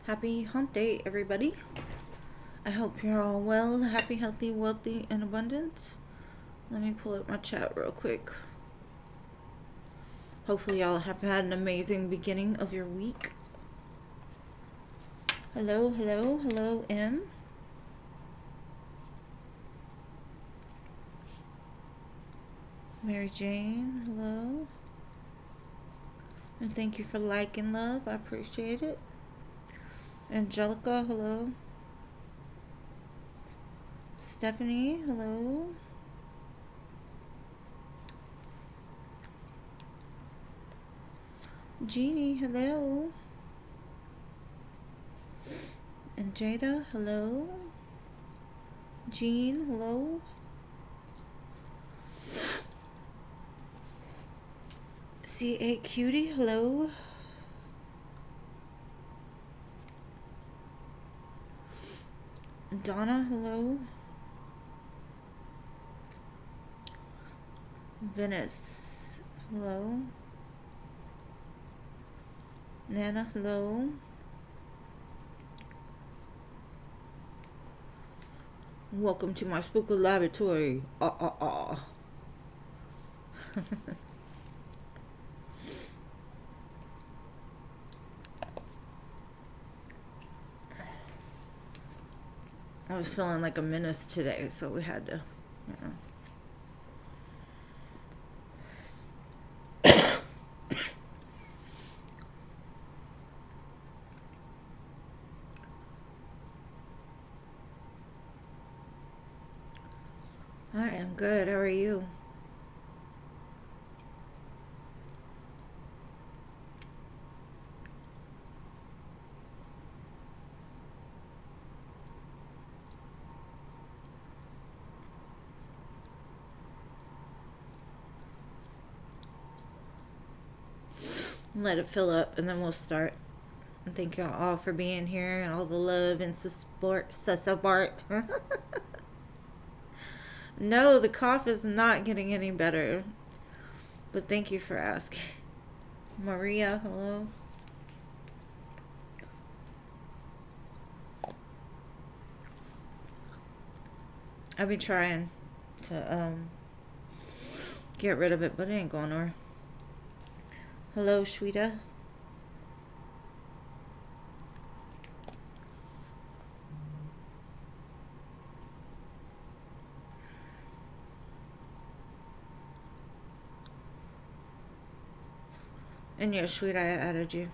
Happy hump day, everybody. I hope you're all well, happy, healthy, wealthy, and abundant. Let me pull up my chat real quick. Hopefully y'all have had an amazing beginning of your week. Hello, hello, hello, M. Mary Jane, hello. And thank you for liking, love. I appreciate it. Angelica, hello. Stephanie, hello. Jeannie, hello. And Jada, hello. Jean, hello. C.A. Cutie, hello. Donna, hello. Venice, hello. Nana, hello. Welcome to my spooky laboratory. I was feeling like a menace today, so we had to, I am good. How are you? Let it fill up and then we'll start. And thank y'all all for being here and all the love and support. No, the cough is not getting any better. But thank you for asking. Maria, hello. I've been trying to get rid of it, but it ain't going nowhere. Hello, Shweta. And yeah, Shweta, I added you.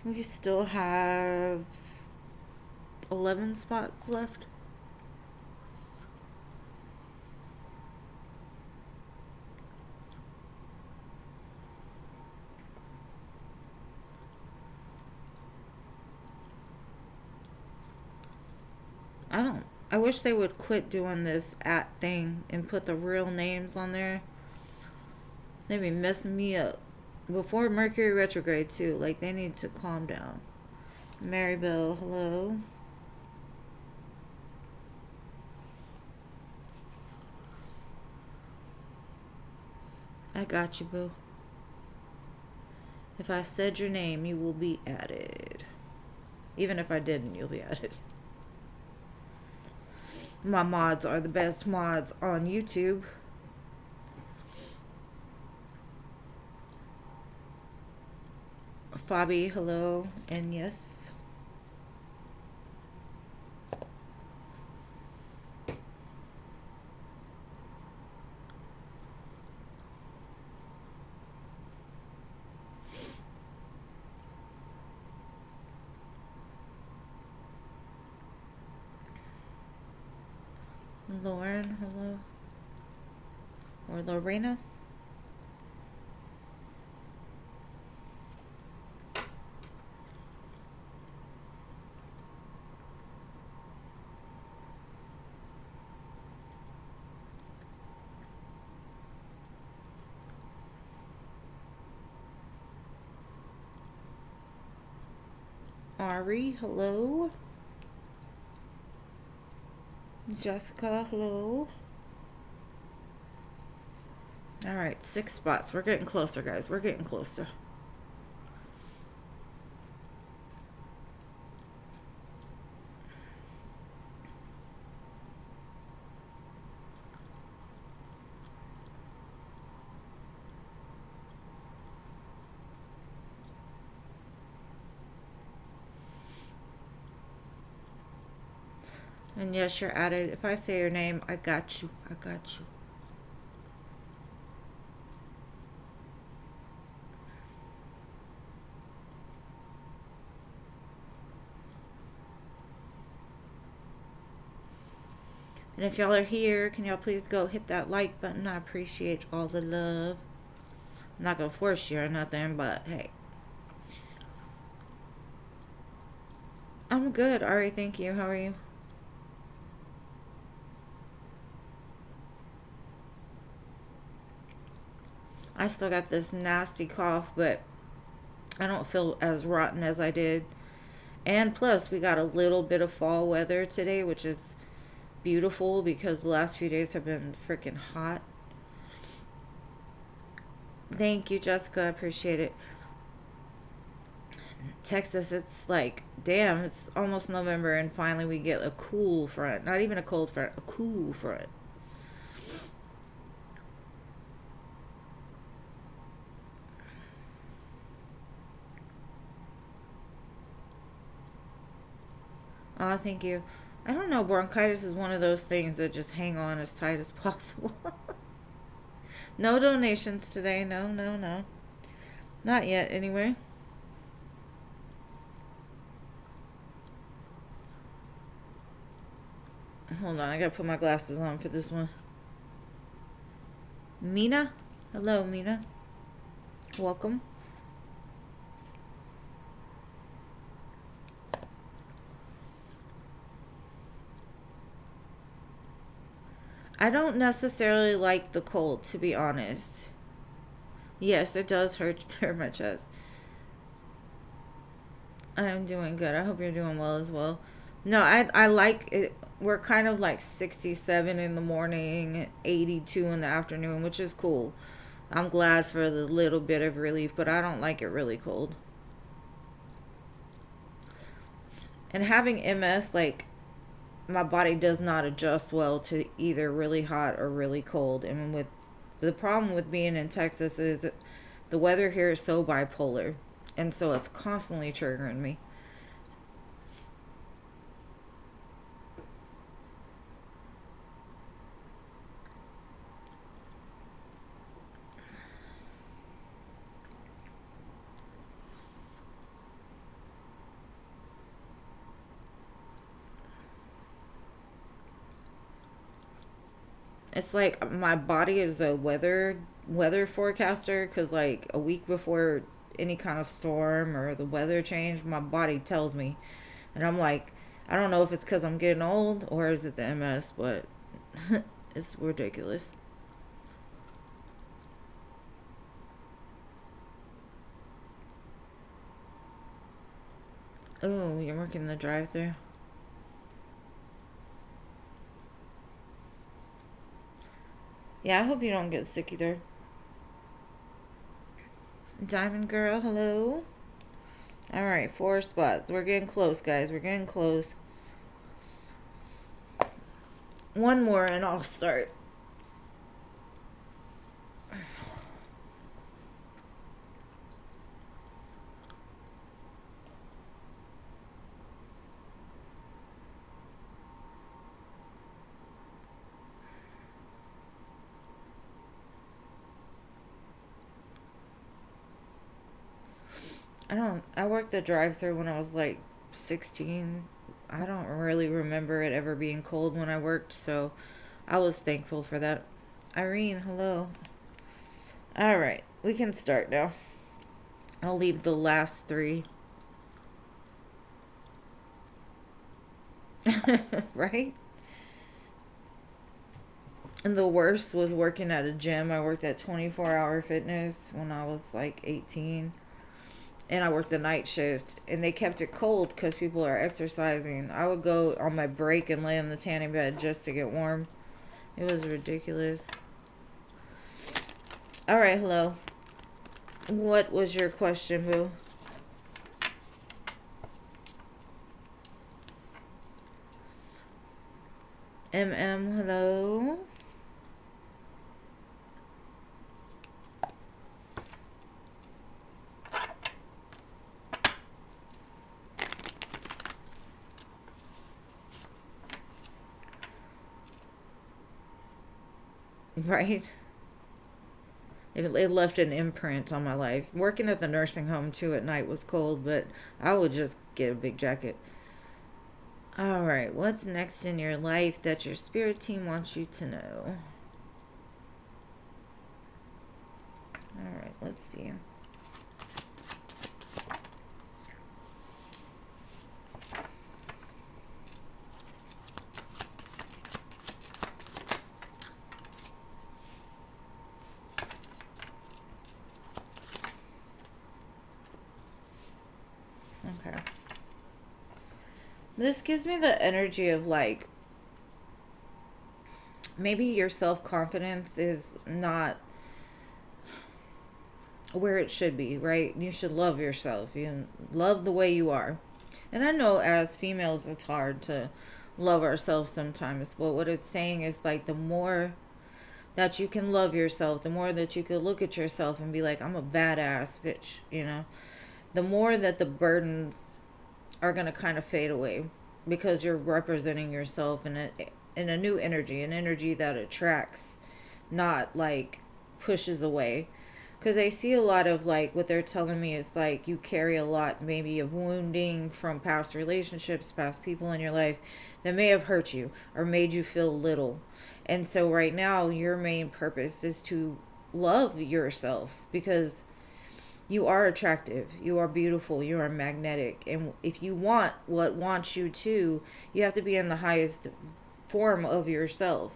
We still have 11 spots left. I wish they would quit doing this at thing and put the real names on there. They be messing me up. Before Mercury retrograde too. Like, they need to calm down. Maribel, hello. I got you, boo. If I said your name, you will be added. Even if I didn't, you'll be added. My mods are the best mods on YouTube. Fabi, hello. And yes. Lauren, hello. Or Lorena. Ari, hello. Jessica, hello. All right, 6 spots. We're getting closer, guys. We're getting closer. And yes, you're added. If I say your name, I got you. I got you. And if y'all are here, can y'all please go hit that like button? I appreciate all the love. I'm not going to force you or nothing, but hey. I'm good, Ari. Thank you. How are you? I still got this nasty cough, but I don't feel as rotten as I did. And plus, we got a little bit of fall weather today, which is beautiful because the last few days have been freaking hot. Thank you, Jessica. I appreciate it. Texas, it's like, damn, it's almost November, and finally we get a cool front. Not even a cold front, a cool front. Oh, thank you. I don't know, bronchitis is one of those things that just hang on as tight as possible. No donations today. No, no, no. Not yet, anyway. Hold on, I gotta put my glasses on for this one. Mina? Hello, Mina. Welcome. I don't necessarily like the cold, to be honest. Yes, it does hurt very my chest. I'm doing good. I hope you're doing well as well. No, I like it. We're kind of like 67 in the morning, 82 in the afternoon, which is cool. I'm glad for the little bit of relief, but I don't like it really cold. And having MS, like, my body does not adjust well to either really hot or really cold. And with the problem with being in Texas is the weather here is so bipolar, and so it's constantly triggering me. It's like my body is a weather forecaster, because like a week before any kind of storm or the weather change, my body tells me, and I'm like, I don't know if it's because I'm getting old or is it the MS, but it's ridiculous. Oh, you're working the drive-through. Yeah, I hope you don't get sick either. Diamond Girl, hello. All right, 4 spots. We're getting close, guys. We're getting close. One more and I'll start. I worked the drive-through when I was like 16. I don't really remember it ever being cold when I worked, so I was thankful for that. Irene, hello. All right, we can start now. I'll leave the last 3. Right? And the worst was working at a gym. I worked at 24 Hour Fitness when I was like 18. and I worked the night shift, and they kept it cold because people are exercising. I would go on my break and lay in the tanning bed just to get warm. It was ridiculous. All right, hello. What was your question, boo? Hello. Right? It left an imprint on my life. Working at the nursing home too at night was cold, but I would just get a big jacket. All right, what's next in your life that your spirit team wants you to know? All right, let's see. Okay. This gives me the energy of like maybe your self-confidence is not where it should be, right? You should love yourself. You love the way you are. And I know as females it's hard to love ourselves sometimes, but what it's saying is like the more that you can love yourself, the more that you can look at yourself and be like, I'm a badass bitch, you know? The more that the burdens are going to kind of fade away because you're representing yourself in a new energy, an energy that attracts, not like pushes away. Because I see a lot of like what they're telling me is like you carry a lot maybe of wounding from past relationships, past people in your life that may have hurt you or made you feel little. And so right now your main purpose is to love yourself because you are attractive, you are beautiful, you are magnetic, and if you want what wants you to, you have to be in the highest form of yourself.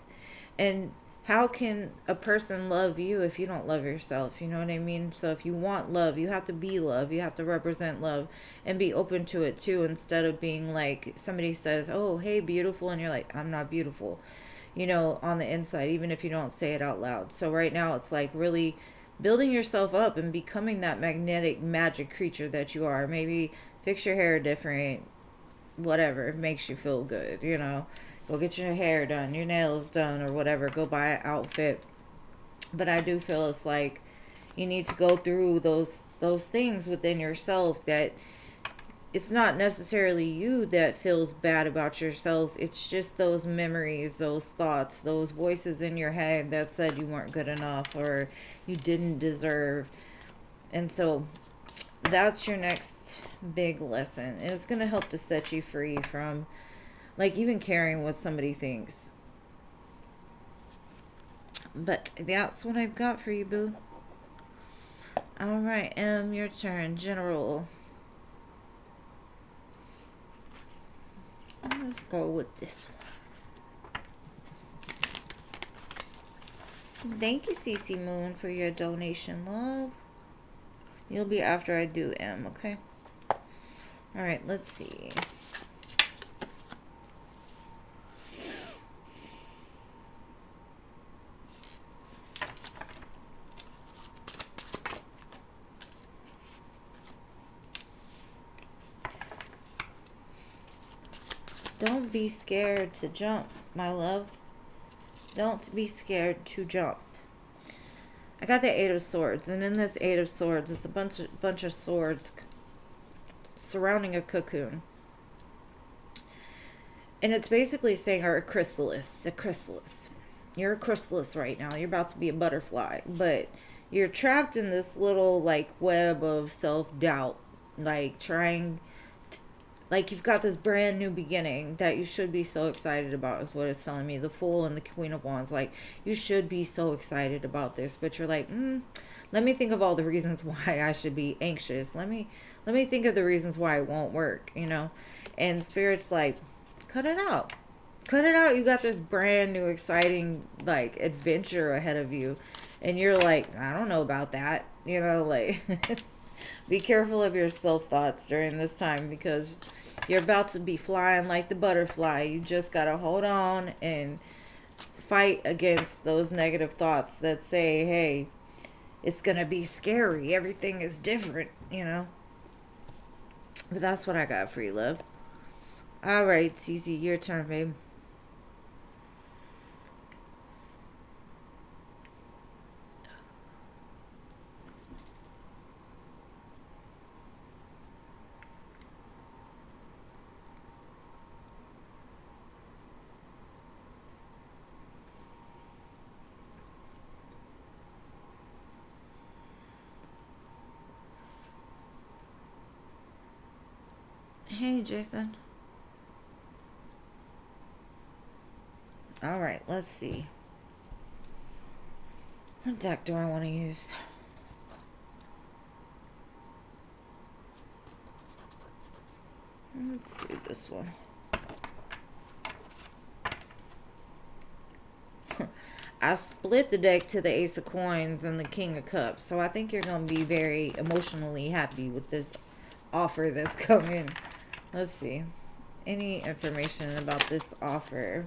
And how can a person love you if you don't love yourself? You know what I mean? So if you want love, you have to be love, you have to represent love and be open to it too, instead of being like somebody says, oh hey beautiful, and you're like, I'm not beautiful, you know, on the inside, even if you don't say it out loud. So right now it's like really building yourself up and becoming that magnetic magic creature that you are. Maybe fix your hair different, whatever makes you feel good, you know. Go get your hair done, your nails done, or whatever. Go buy an outfit. But I do feel it's like you need to go through those things within yourself that it's not necessarily you that feels bad about yourself. It's just those memories, those thoughts, those voices in your head that said you weren't good enough or you didn't deserve. And so that's your next big lesson. And it's going to help to set you free from like even caring what somebody thinks. But that's what I've got for you, boo. All right, your turn, General. Let's go with this one. Thank you, CC Moon, for your donation, love. You'll be after I do M, okay? All right, let's see. Don't be scared to jump, my love. Don't be scared to jump. I got the Eight of Swords, and in this Eight of Swords, it's a bunch of swords surrounding a cocoon. And it's basically saying, or a chrysalis. You're a chrysalis right now. You're about to be a butterfly, but you're trapped in this little like web of self-doubt, like trying like you've got this brand new beginning that you should be so excited about is what it's telling me. The Fool and the Queen of Wands, like you should be so excited about this, but you're like, let me think of all the reasons why I should be anxious. Let me think of the reasons why it won't work, you know. And Spirit's like, cut it out. You got this brand new exciting like adventure ahead of you, and you're like, I don't know about that, you know, like Be careful of your self thoughts during this time, because you're about to be flying like the butterfly. You just gotta hold on and fight against those negative thoughts that say, hey, it's gonna be scary. Everything is different, you know? But that's what I got for you, love. All right, Cece, your turn, babe. Hey, Jason. All right, let's see. What deck do I want to use? Let's do this one. I split the deck to the Ace of Coins and the King of Cups, so I think you're going to be very emotionally happy with this offer that's coming. Let's see. Any information about this offer?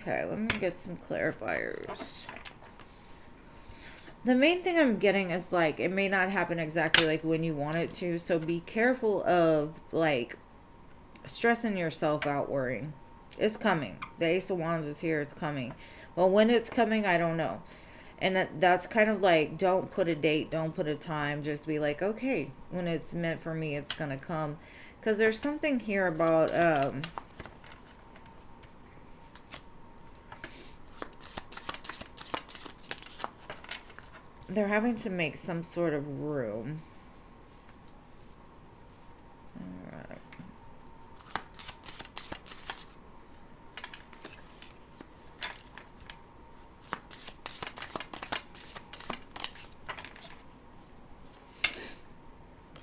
Okay, let me get some clarifiers. The main thing I'm getting is, like, it may not happen exactly like when you want it to, so be careful of, like, stressing yourself out, worrying. It's coming. The Ace of Wands is here. It's coming. But when it's coming, I don't know. And that's kind of like, don't put a date, don't put a time. Just be like, okay, when it's meant for me, it's going to come. Because there's something here about... they're having to make some sort of room. Alright.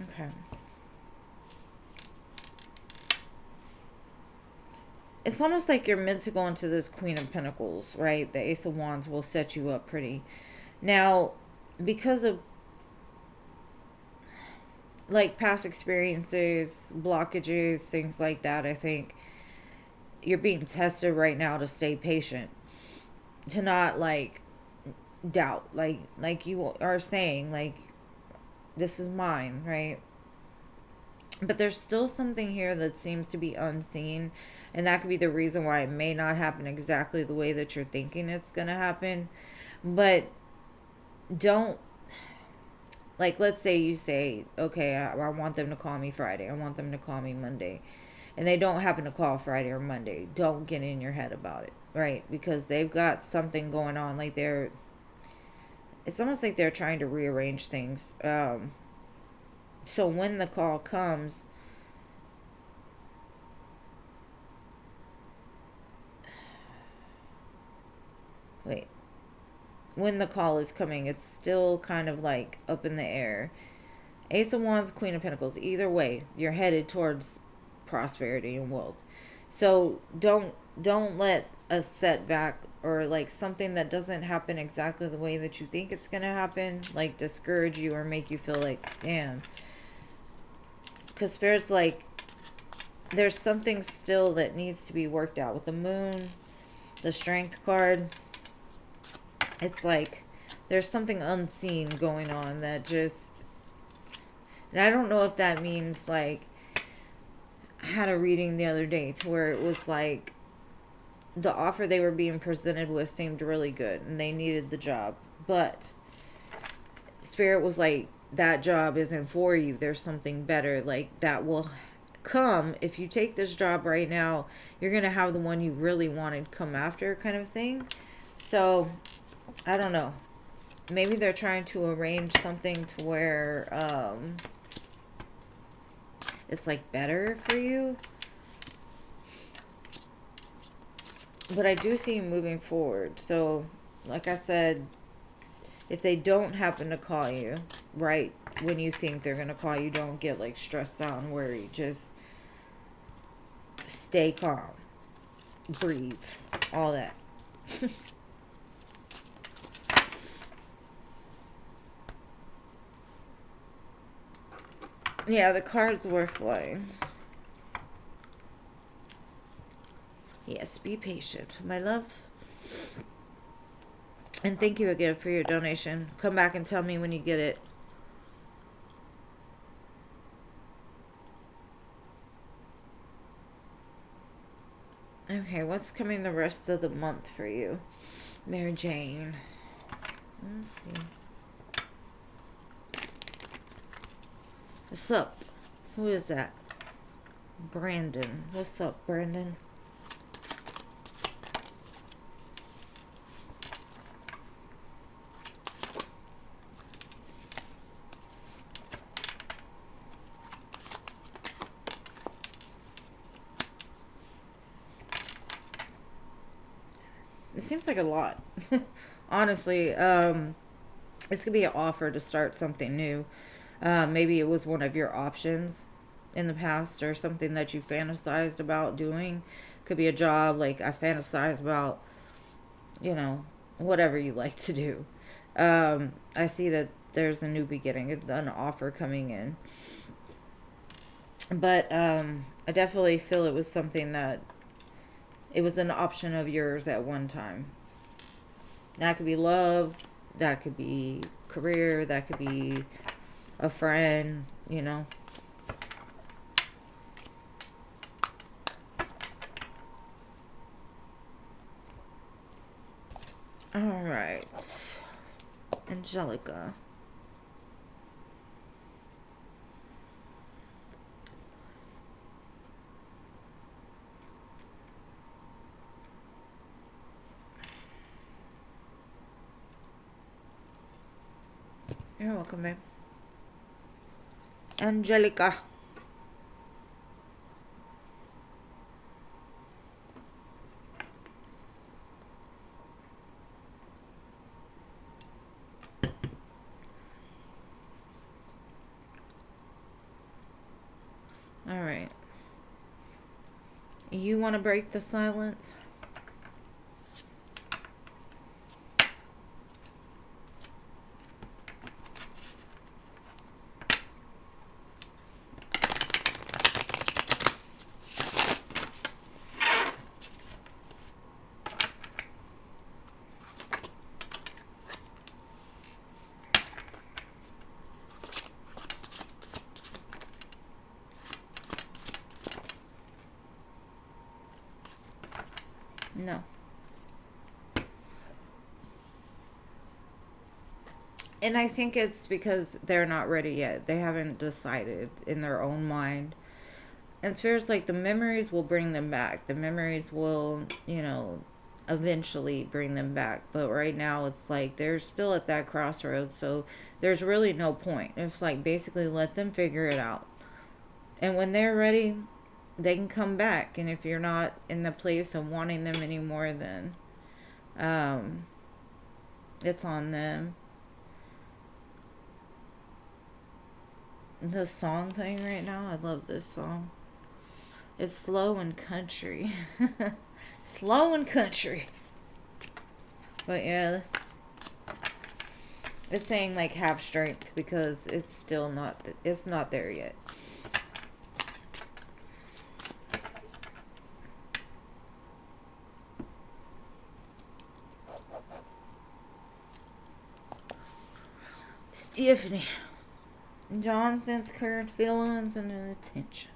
Okay. It's almost like you're meant to go into this Queen of Pentacles, right? The Ace of Wands will set you up pretty. Now, because of, like, past experiences, blockages, things like that, I think you're being tested right now to stay patient, to not, like, doubt, like you are saying, like, this is mine, right? But there's still something here that seems to be unseen, and that could be the reason why it may not happen exactly the way that you're thinking it's gonna happen. But don't, like, let's say you say, okay, I want them to call me Friday, I want them to call me Monday, and they don't happen to call Friday or Monday. Don't get in your head about it, right? Because they've got something going on. Like, it's almost like they're trying to rearrange things. So when the call comes, wait, when the call is coming, it's still kind of like up in the air. Ace of Wands, Queen of Pentacles. Either way, you're headed towards prosperity and wealth. So don't let a setback or, like, something that doesn't happen exactly the way that you think it's gonna happen, like, discourage you or make you feel like, damn. Because Spirit's like, there's something still that needs to be worked out with the Moon, the Strength card. It's like there's something unseen going on that just, and I don't know if that means, like, I had a reading the other day to where it was like the offer they were being presented with seemed really good and they needed the job, but Spirit was like, that job isn't for you. There's something better, like, that will come if you take this job right now. You're gonna have the one you really wanted come after, kind of thing. So I don't know. maybe they're trying to arrange something to where it's like better for you. But I do see you moving forward. So, like I said, if they don't happen to call you right when you think they're going to call you, don't get like stressed out and worried. Just stay calm. Breathe. All that. Yeah, the cards were flying. Yes, be patient, my love. And thank you again for your donation. Come back and tell me when you get it. Okay, what's coming the rest of the month for you? Mary Jane. Let's see. What's up? Who is that? Brandon. What's up, Brandon? It seems like a lot. Honestly, this could be an offer to start something new. Maybe it was one of your options in the past or something that you fantasized about doing. Could be a job, like I fantasize about, you know, whatever you like to do. I see that there's a new beginning, an offer coming in. But I definitely feel it was something that it was an option of yours at one time. That could be love, that could be career, that could be a friend, you know. All right. Angelica. You're welcome, babe. Angelica. All right. You want to break the silence? No. And I think it's because they're not ready yet. They haven't decided in their own mind. And it's feels like the memories will bring them back. The memories will, you know, eventually bring them back. But right now it's like they're still at that crossroads. So there's really no point. It's like basically let them figure it out. And when they're ready, they can come back. And if you're not in the place of wanting them anymore, then it's on them. The song thing right now, I love this song. It's slow and country. Slow and country. But yeah, it's saying like have strength because it's still not, it's not there yet. Stephanie. Jonathan's current feelings and intentions.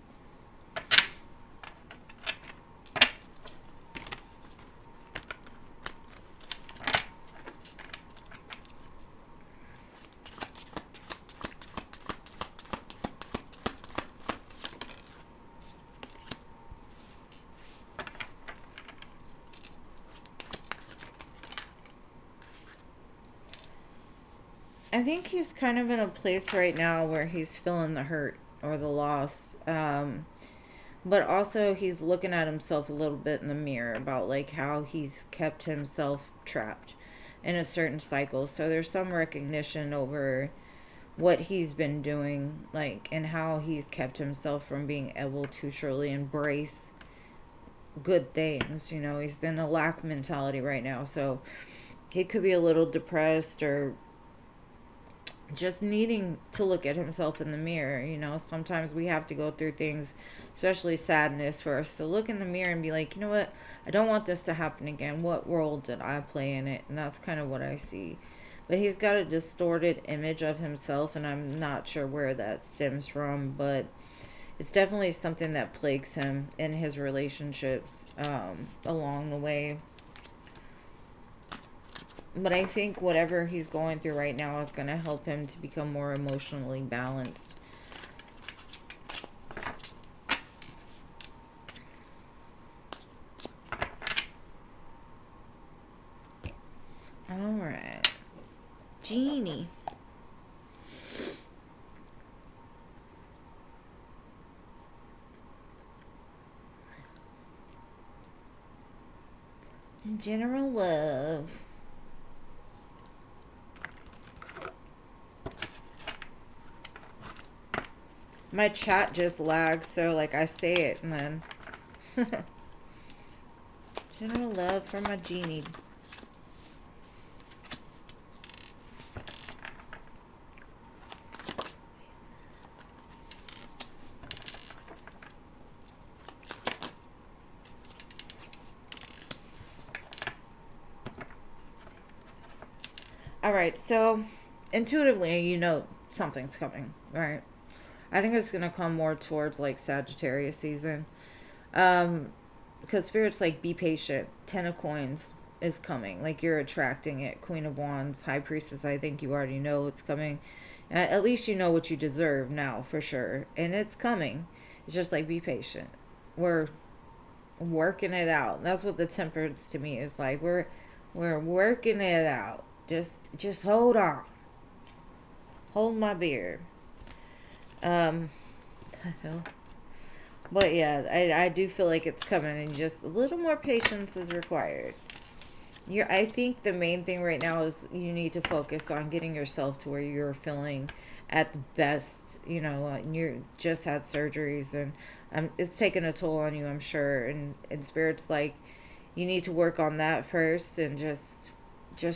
I think he's kind of in a place right now where he's feeling the hurt or the loss. But also he's looking at himself a little bit in the mirror about like how he's kept himself trapped in a certain cycle. So there's some recognition over what he's been doing, like, and how he's kept himself from being able to truly embrace good things. You know, he's in a lack mentality right now. So he could be a little depressed or just needing to look at himself in the mirror. You know, sometimes we have to go through things, especially sadness, for us to look in the mirror and be like, you know what, I don't want this to happen again. What role did I play in it? And that's kind of what I see. But he's got a distorted image of himself, and I'm not sure where that stems from, but it's definitely something that plagues him in his relationships along the way. But I think whatever he's going through right now is going to help him to become more emotionally balanced. All right. Genie. General love. My chat just lags, so like I say it and then general love for my genie. All right, so intuitively, you know something's coming, right? I think it's gonna come more towards like Sagittarius season. Because Spirit's like, be patient. Ten of Coins is coming. Like, you're attracting it. Queen of Wands, High Priestess, I think you already know it's coming. At least you know what you deserve now, for sure. And it's coming. It's just like, be patient. We're working it out. That's what the Temperance to me is like. We're working it out. Just hold on. Hold my beer. Um, but yeah, I do feel like it's coming, and just a little more patience is required. I think the main thing right now is you need to focus on getting yourself to where you're feeling at the best. You know, you just had surgeries, and it's taken a toll on you, I'm sure. And Spirit's like, you need to work on that first, and just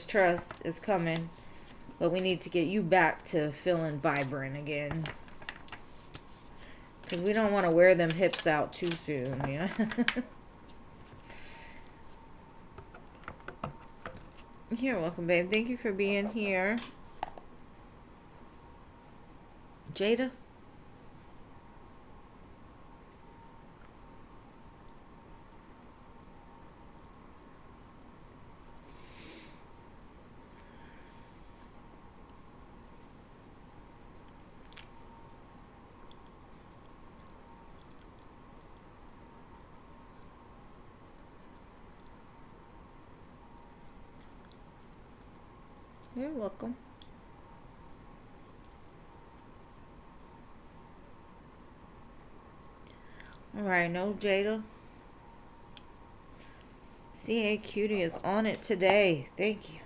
trust it's coming. But we need to get you back to feeling vibrant again. Because we don't want to wear them hips out too soon, you know? You're welcome, babe. Thank you for being here. Jada? You're welcome. Alright, no Jada. CA Cutie is on it today. Thank you.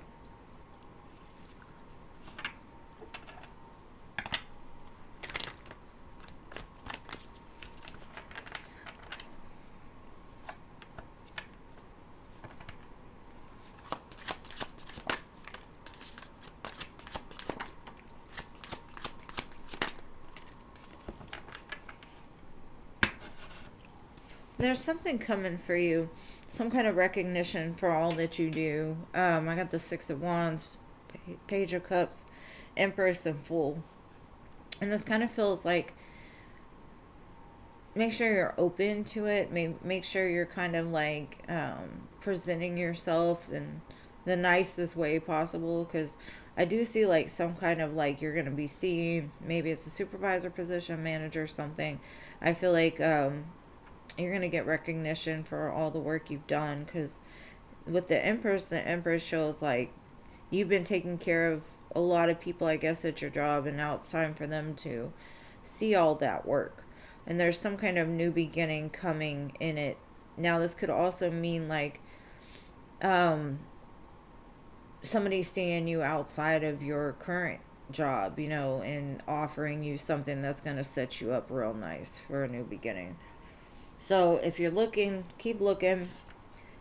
There's something coming for you. Some kind of recognition for all that you do. I got the Six of Wands, Page of Cups, Empress, and Fool. And this kind of feels like, make sure you're open to it. Make sure you're kind of like presenting yourself in the nicest way possible. Because I do see like some kind of like you're going to be seen. Maybe it's a supervisor position, manager, something. I feel like you're going to get recognition for all the work you've done, because with the Empress shows like you've been taking care of a lot of people, I guess, at your job, and now it's time for them to see all that work. And there's some kind of new beginning coming in it. Now, this could also mean like somebody seeing you outside of your current job, you know, and offering you something that's going to set you up real nice for a new beginning. So if you're looking, keep looking.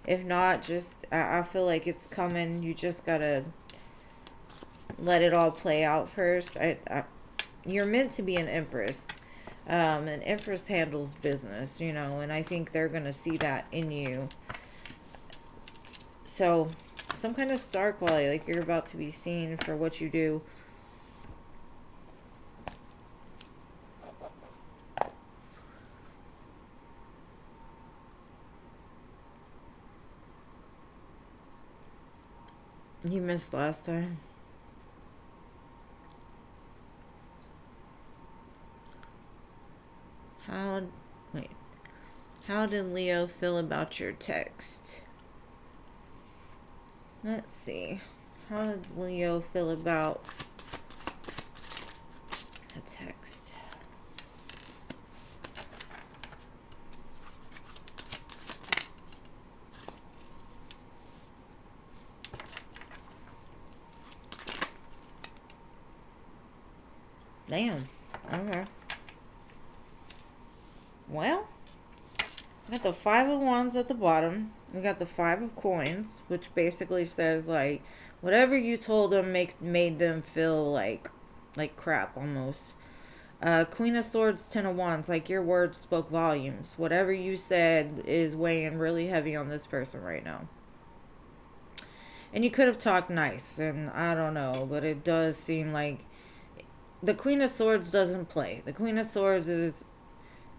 If not, just I feel like it's coming. You just gotta let it all play out first. You're meant to be an empress. An empress handles business, you know, and I think they're gonna see that in you. So some kind of star quality, like you're about to be seen for what you do. You missed last time. Wait. How did Leo feel about your text? Let's see. How did Leo feel about a text? Damn. Okay. Well, we got the 5 of Wands at the bottom. We got the 5 of Coins, which basically says like whatever you told them made them feel like crap almost. Queen of Swords, 10 of Wands, like your words spoke volumes. Whatever you said is weighing really heavy on this person right now. And you could have talked nice, and I don't know, but it does seem like the Queen of Swords doesn't play. The Queen of Swords is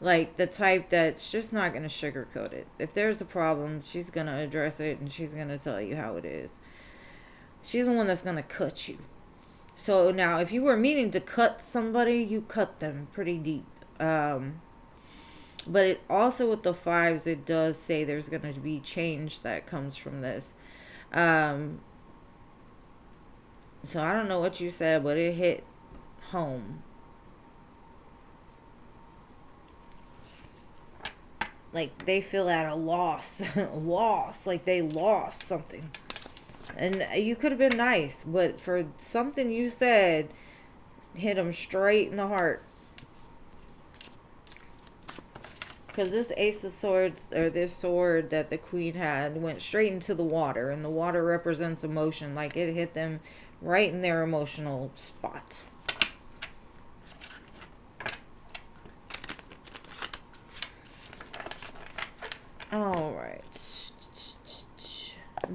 like the type that's just not going to sugarcoat it. If there's a problem, she's going to address it, and she's going to tell you how it is. She's the one that's going to cut you. So now, if you were meaning to cut somebody, you cut them pretty deep. But it also, with the 5s, it does say there's going to be change that comes from this. So I don't know what you said, but it hit home. Like they feel at a loss. Like they lost something. And you could have been nice, but for something you said, hit them straight in the heart. Because this Ace of Swords, or this sword that the Queen had, went straight into the water. And the water represents emotion. Like it hit them right in their emotional spot. All right.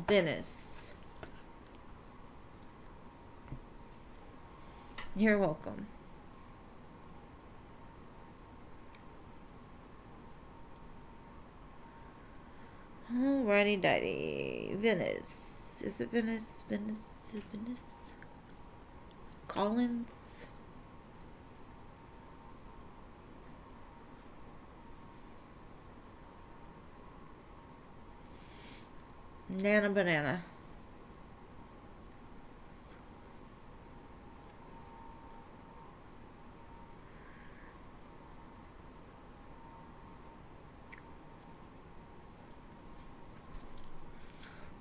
Venus. You're welcome. Alrighty dighty. Venus. Is it Venus? Venus? Is it Venus? Collins? Nana Banana.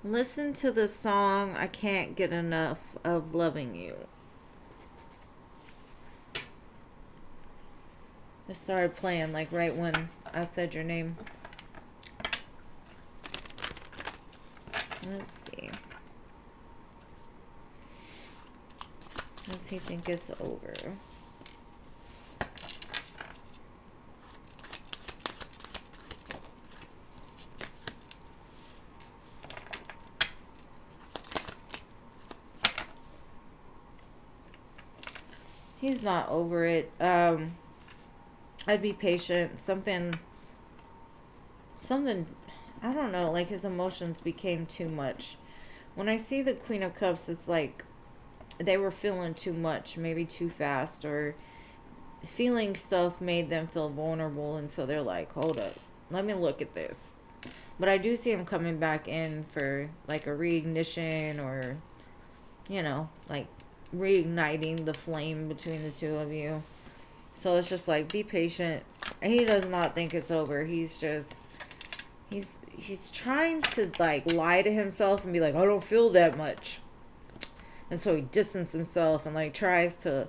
Listen to the song I Can't Get Enough of Loving You. It started playing like right when I said your name. Let's see. Does he think it's over? He's not over it. I'd be patient. Something, I don't know, like his emotions became too much. When I see the Queen of Cups, it's like they were feeling too much, maybe too fast, or feeling stuff made them feel vulnerable, and so they're like, hold up, let me look at this. But I do see him coming back in for like a reignition, or, you know, like reigniting the flame between the two of you. So it's just like, be patient. And he does not think it's over. He's just, he's trying to like lie to himself and be like, I don't feel that much. And so he distances himself and like tries to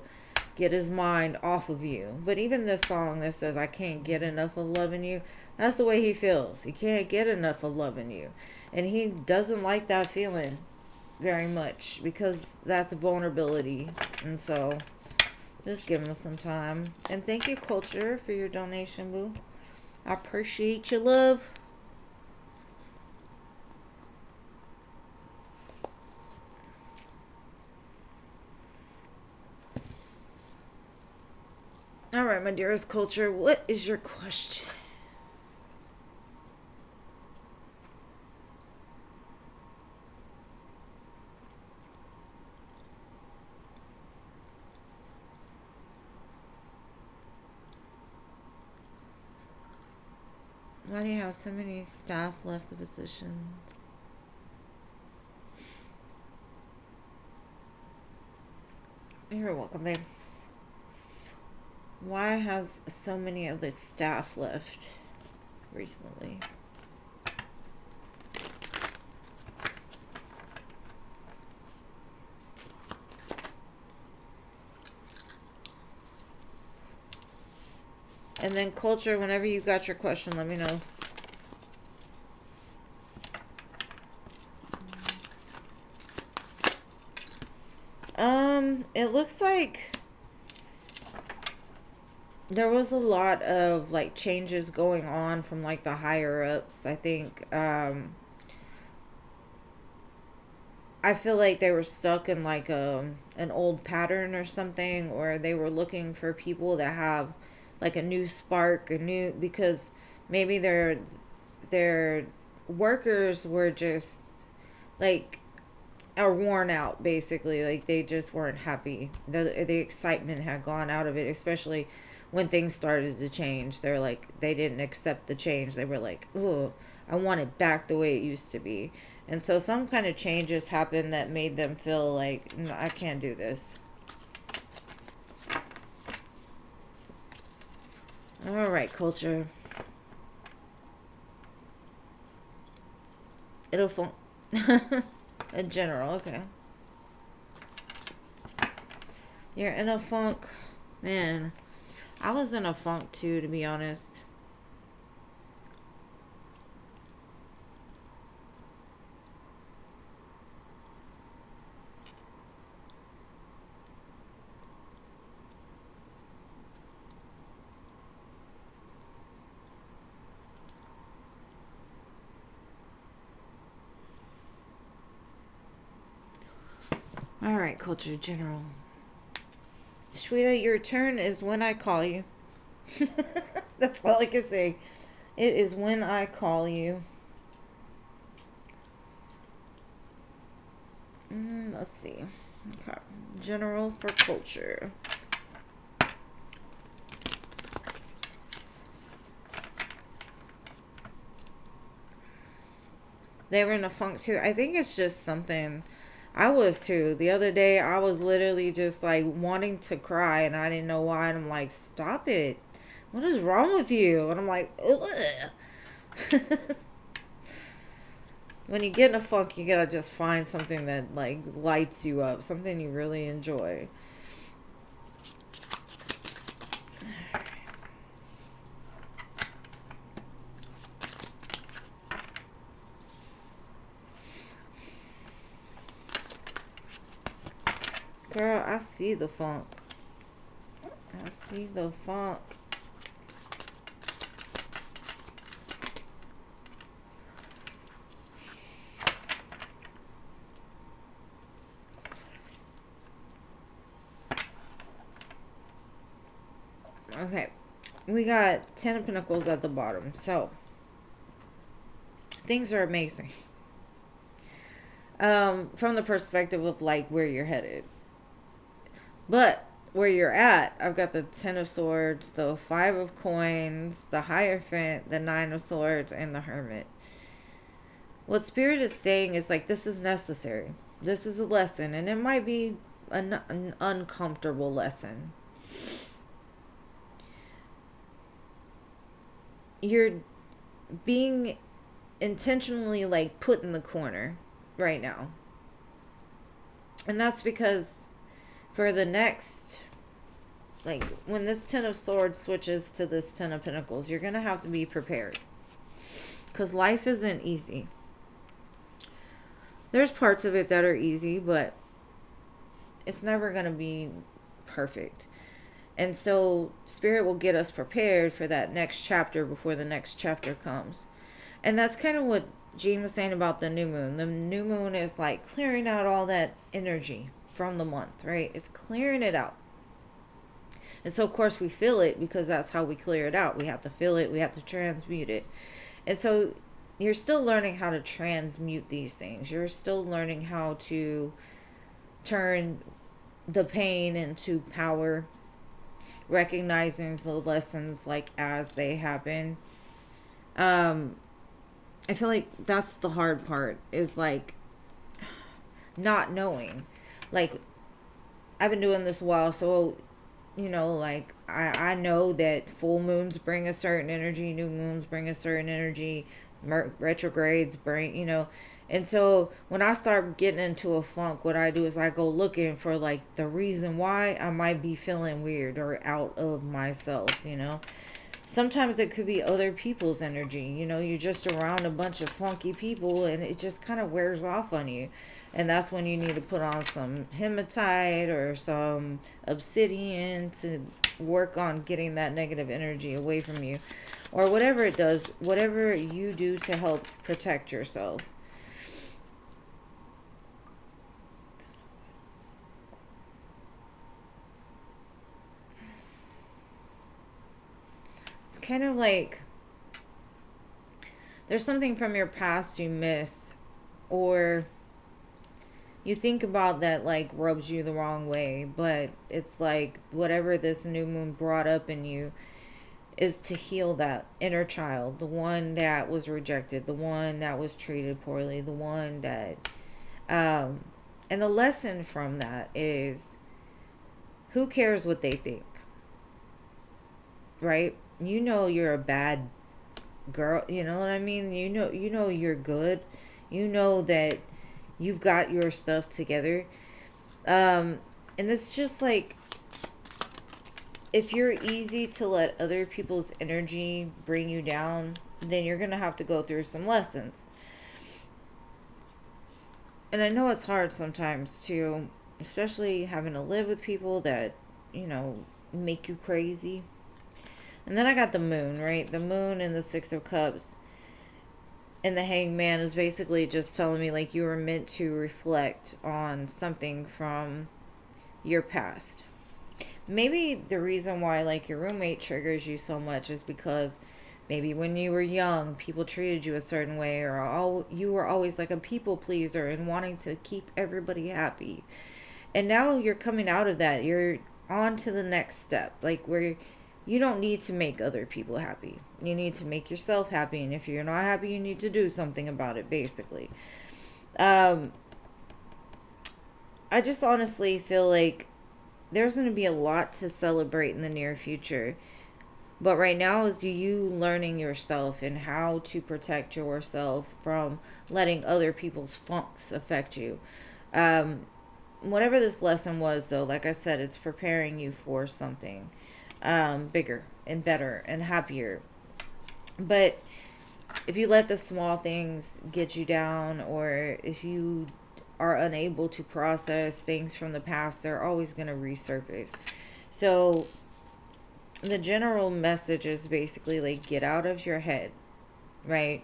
get his mind off of you. But even this song that says, I can't get enough of loving you, that's the way he feels. He can't get enough of loving you. And he doesn't like that feeling very much because that's vulnerability. And so just give him some time. And thank you, Culture, for your donation, boo. I appreciate your love. All right, my dearest Culture, what is your question? Why do you have so many staff left the position? You're welcome, babe. Why has so many of the staff left recently? And then Culture, whenever you got your question, let me know. It looks like there was a lot of like changes going on from like the higher ups. I think I feel like they were stuck in like an old pattern or something, or they were looking for people that have like a new spark, because maybe their workers were just like are worn out, basically. Like they just weren't happy. The excitement had gone out of it, especially when things started to change. They're like, they didn't accept the change. They were like, oh, I want it back the way it used to be. And so some kind of changes happened that made them feel like, no, I can't do this. All right, Culture. It'll fall. In general, okay. You're in a funk. Man, I was in a funk too, to be honest. All right, Culture General. Sweetie, your turn is when I call you. That's all I can say. It is when I call you. Let's see. Okay. General for Culture. They were in a funk too. I think it's just something. I was too. The other day, I was literally just like wanting to cry and I didn't know why. And I'm like, stop it. What is wrong with you? And I'm like, ugh. When you get in a funk, you gotta just find something that like lights you up. Something you really enjoy. Girl, I see the funk. I see the funk. Okay. We got 10 of Pentacles at the bottom. So, things are amazing. From the perspective of like where you're headed. But where you're at, I've got the 10 of Swords, the 5 of Coins, the Hierophant, the 9 of Swords, and the Hermit. What Spirit is saying is like, this is necessary. This is a lesson. And it might be an uncomfortable lesson. You're being intentionally like put in the corner right now. And that's because for the next, like when this Ten of Swords switches to this Ten of Pentacles, you're going to have to be prepared. Because life isn't easy. There's parts of it that are easy, but it's never going to be perfect. And so Spirit will get us prepared for that next chapter before the next chapter comes. And that's kind of what Jean was saying about the new moon. The new moon is like clearing out all that energy from the month, right? It's clearing it out. And so, of course, we feel it because that's how we clear it out. We have to feel it. We have to transmute it. And so you're still learning how to transmute these things. You're still learning how to turn the pain into power, recognizing the lessons like as they happen. I feel like that's the hard part, is like not knowing. Like, I've been doing this a while, so you know, like I know that full moons bring a certain energy, new moons bring a certain energy, retrogrades bring, you know. And so when I start getting into a funk, what I do is I go looking for like the reason why I might be feeling weird or out of myself, you know. Sometimes it could be other people's energy. You know, you're just around a bunch of funky people and it just kind of wears off on you. And that's when you need to put on some hematite or some obsidian to work on getting that negative energy away from you. Or whatever it does, whatever you do to help protect yourself. It's kind of like there's something from your past you miss, or you think about that like rubs you the wrong way, but it's like whatever this new moon brought up in you is to heal that inner child, the one that was rejected, the one that was treated poorly, the one that and the lesson from that is, who cares what they think, right? You know you're a bad girl, you know what I mean? You know you're good. You know that you've got your stuff together. And it's just like, if you're easy to let other people's energy bring you down, then you're going to have to go through some lessons. And I know it's hard sometimes too, especially having to live with people that, you know, make you crazy. And then I got the moon, right? The moon and the Six of Cups. And the Hangman is basically just telling me like you were meant to reflect on something from your past. Maybe the reason why like your roommate triggers you so much is because maybe when you were young, people treated you a certain way, or you were always like a people pleaser and wanting to keep everybody happy. And now you're coming out of that. You're on to the next step, like where you don't need to make other people happy. You need to make yourself happy. And if you're not happy, you need to do something about it, basically. I just honestly feel like there's going to be a lot to celebrate in the near future. But right now is you learning yourself and how to protect yourself from letting other people's funks affect you. Whatever this lesson was, though, like I said, it's preparing you for something bigger and better and happier. But if you let the small things get you down, or if you are unable to process things from the past, they're always going to resurface. So the general message is basically like, get out of your head, right?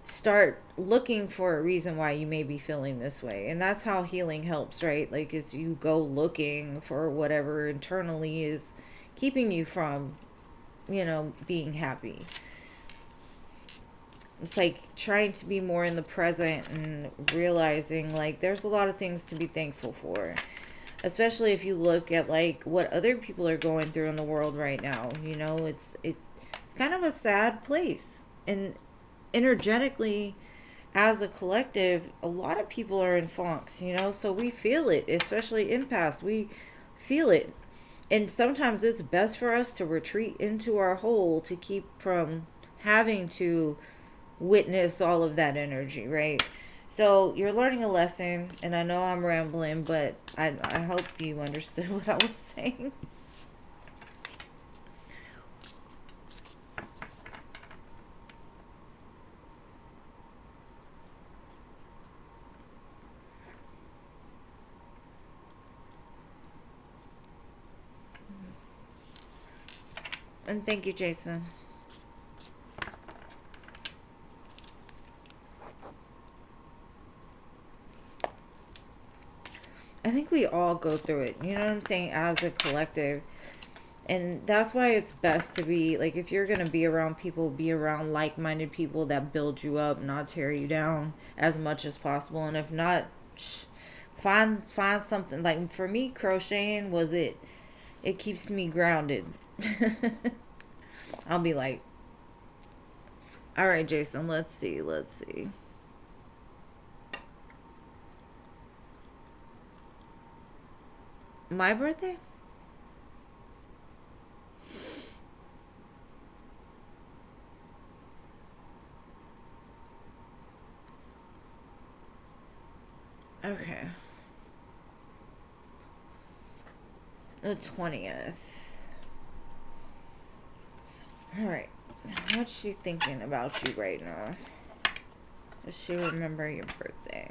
Start looking for a reason why you may be feeling this way. And that's how healing helps, right? Like, as you go looking for whatever internally is keeping you from, you know, being happy. It's like trying to be more in the present and realizing like there's a lot of things to be thankful for. Especially if you look at like what other people are going through in the world right now. You know, it's kind of a sad place. And energetically, as a collective, a lot of people are in funks, you know, so we feel it, especially empaths. We feel it. And sometimes it's best for us to retreat into our hole to keep from having to witness all of that energy, right? So you're learning a lesson, and I know I'm rambling, but I hope you understood what I was saying. And thank you, Jason. I think we all go through it, you know what I'm saying, as a collective. And that's why it's best to be, like, if you're going to be around people, be around like-minded people that build you up, not tear you down as much as possible. And if not, find something. Like, for me, crocheting was it. It keeps me grounded. I'll be like, all right, Jason, let's see. My birthday? Okay. The 20th. Alright. What's she thinking about you right now? Does she remember your birthday?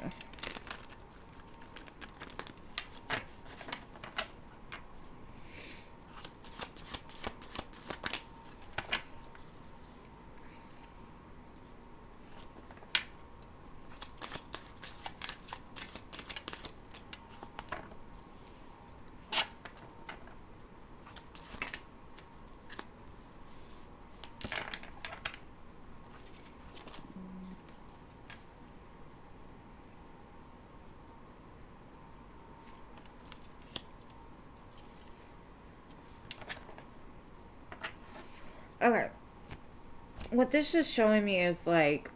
Okay. What this is showing me is, like,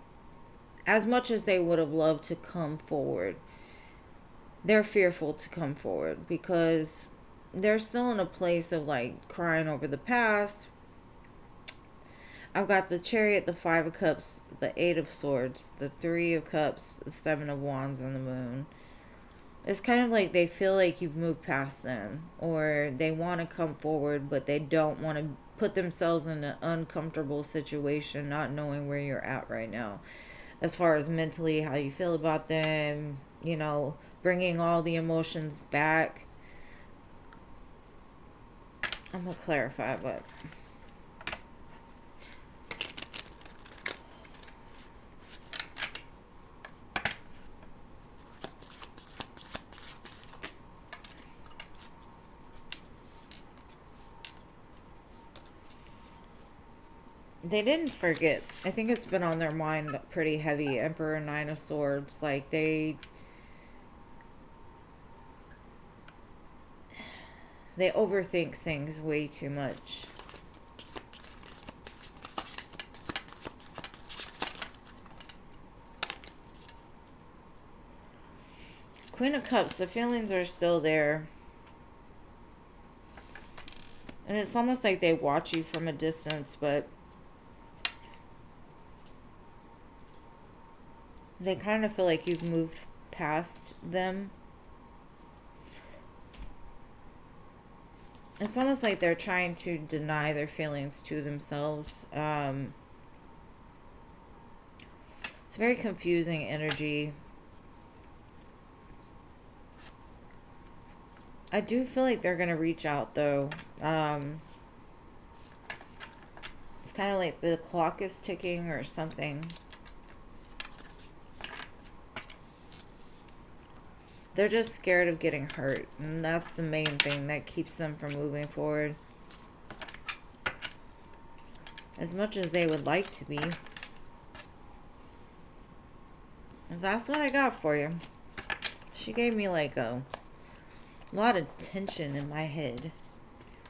as much as they would have loved to come forward, they're fearful to come forward because they're still in a place of, like, crying over the past. I've got the Chariot, the Five of Cups, the Eight of Swords, the Three of Cups, the Seven of Wands, and the Moon. It's kind of like they feel like you've moved past them, or they want to come forward, but they don't want to put themselves in an uncomfortable situation, not knowing where you're at right now. As far as mentally, how you feel about them, you know, bringing all the emotions back. I'm going to clarify, but they didn't forget. I think it's been on their mind pretty heavy. Emperor, Nine of Swords. Like, they overthink things way too much. Queen of Cups, the feelings are still there. And it's almost like they watch you from a distance, but they kind of feel like you've moved past them. It's almost like they're trying to deny their feelings to themselves. It's very confusing energy. I do feel like they're going to reach out, though. It's kind of like the clock is ticking or something. They're just scared of getting hurt, and that's the main thing that keeps them from moving forward. As much as they would like to be. And that's what I got for you. She gave me like a lot of tension in my head.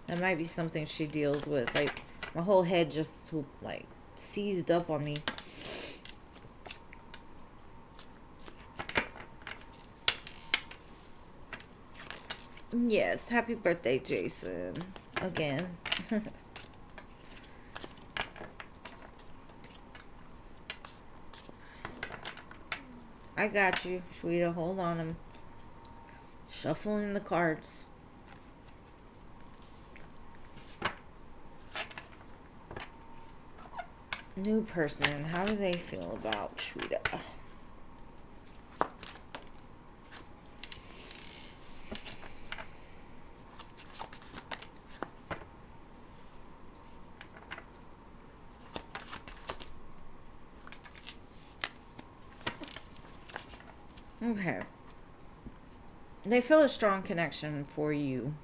That might be something she deals with. Like, my whole head just, like, seized up on me. Yes, happy birthday, Jason. Again. I got you, Shweta. Hold on. I'm shuffling the cards. New person. How do they feel about Shweta? Okay. They feel a strong connection for you,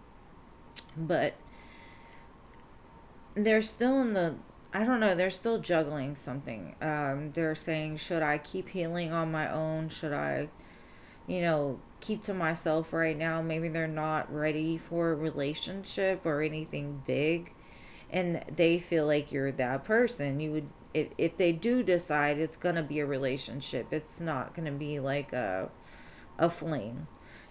but they're still in the, I don't know, they're still juggling something. They're saying, should I keep healing on my own? Should I, keep to myself right now? Maybe they're not ready for a relationship or anything big. And they feel like you're that person. You would, if they do decide it's going to be a relationship, it's not going to be like a fling.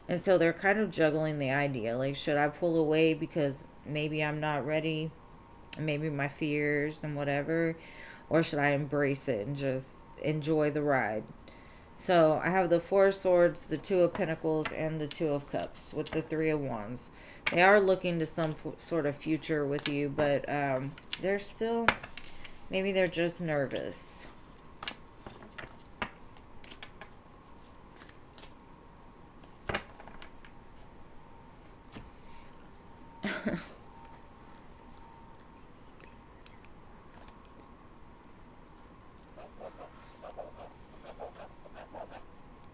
And so they're kind of juggling the idea. Like, should I pull away because maybe I'm not ready? Maybe my fears and whatever, or should I embrace it and just enjoy the ride? So I have the Four of Swords, the Two of Pentacles, and the Two of Cups with the Three of Wands. They are looking to some sort of future with you, but they're still, maybe they're just nervous.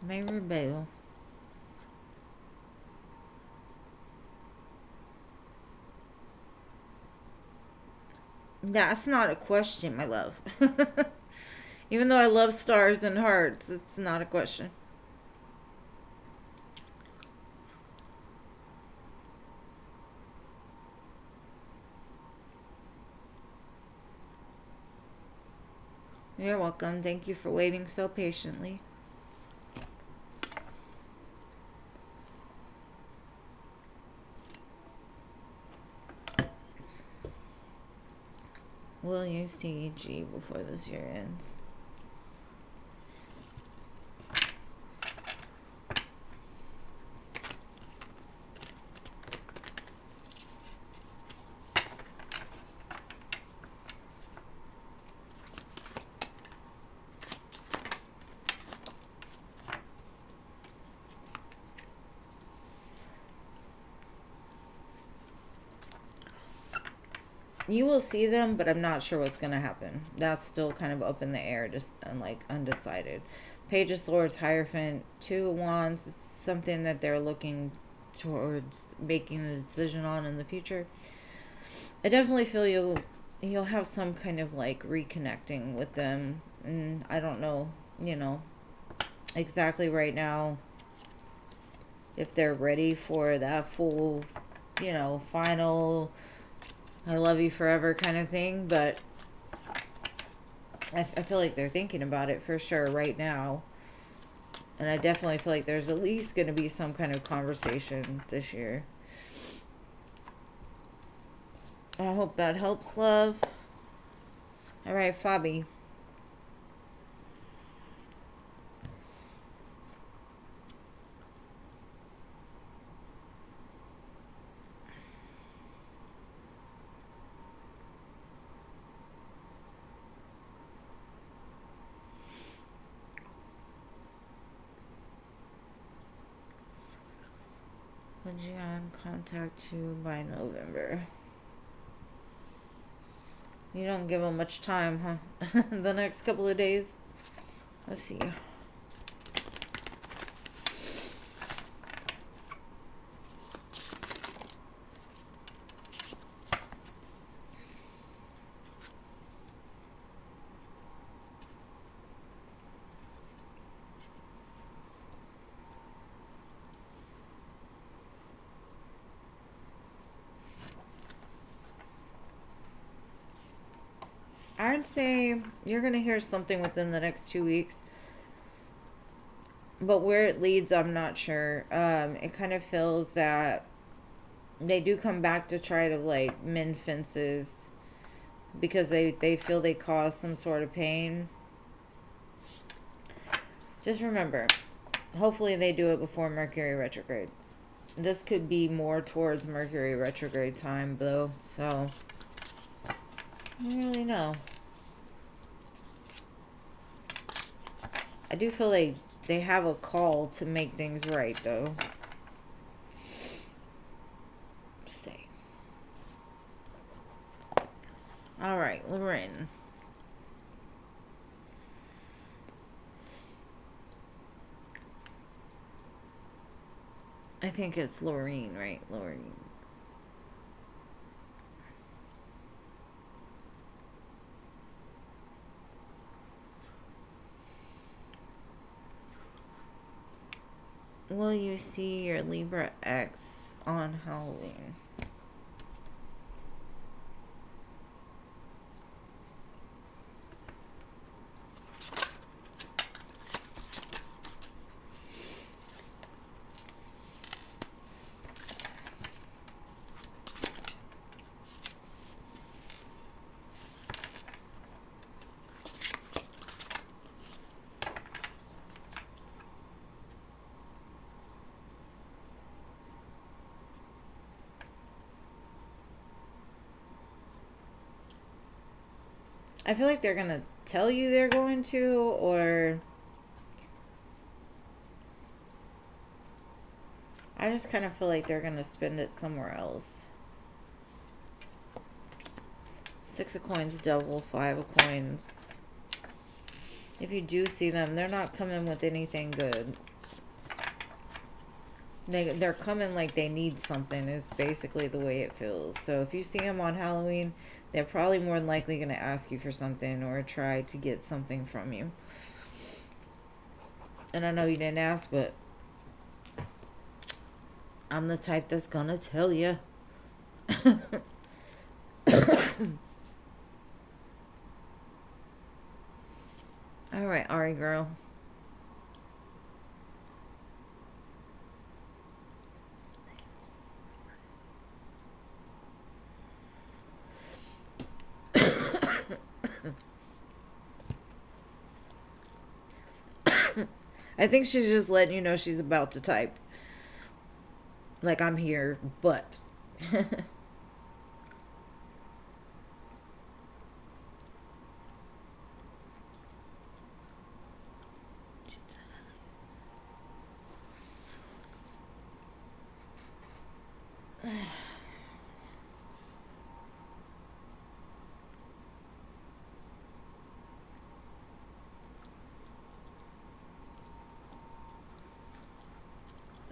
May rebel. That's not a question, my love. Even though I love stars and hearts, it's not a question. You're welcome. Thank you for waiting so patiently. We'll use TEG before this year ends. You will see them, but I'm not sure what's going to happen. That's still kind of up in the air, just undecided. Page of Swords, Hierophant, Two of Wands. It's something that they're looking towards making a decision on in the future. I definitely feel you'll have some kind of like reconnecting with them, and I don't know, exactly right now if they're ready for that full, final I love you forever kind of thing, but I feel like they're thinking about it for sure right now. And I definitely feel like there's at least going to be some kind of conversation this year. I hope that helps, love. All right, Fabi. Would you contact you by November? You don't give them much time, huh? The next couple of days. Let's see. I'd say you're going to hear something within the next 2 weeks. But where it leads, I'm not sure. It kind of feels that They do come back to try to like mend fences because they feel they cause some sort of pain. Just remember, hopefully they do it before Mercury retrograde. This could be more towards Mercury retrograde time though, so I don't really know. I do feel like they have a call to make things right though. Stay. Alright, Lorraine. I think it's Lorraine, right? Lorraine. Will you see your Libra X on Halloween? I feel like they're gonna tell you they're going to, or I just kind of feel like they're gonna spend it somewhere else. 6 of coins, double, 5 of coins. If you do see them, they're not coming with anything good. They're coming like they need something is basically the way it feels. So if you see them on Halloween, they're probably more than likely going to ask you for something or try to get something from you. And I know you didn't ask, but I'm the type that's going to tell you. All right, Ari girl. I think she's just letting you know she's about to type. Like, I'm here, but.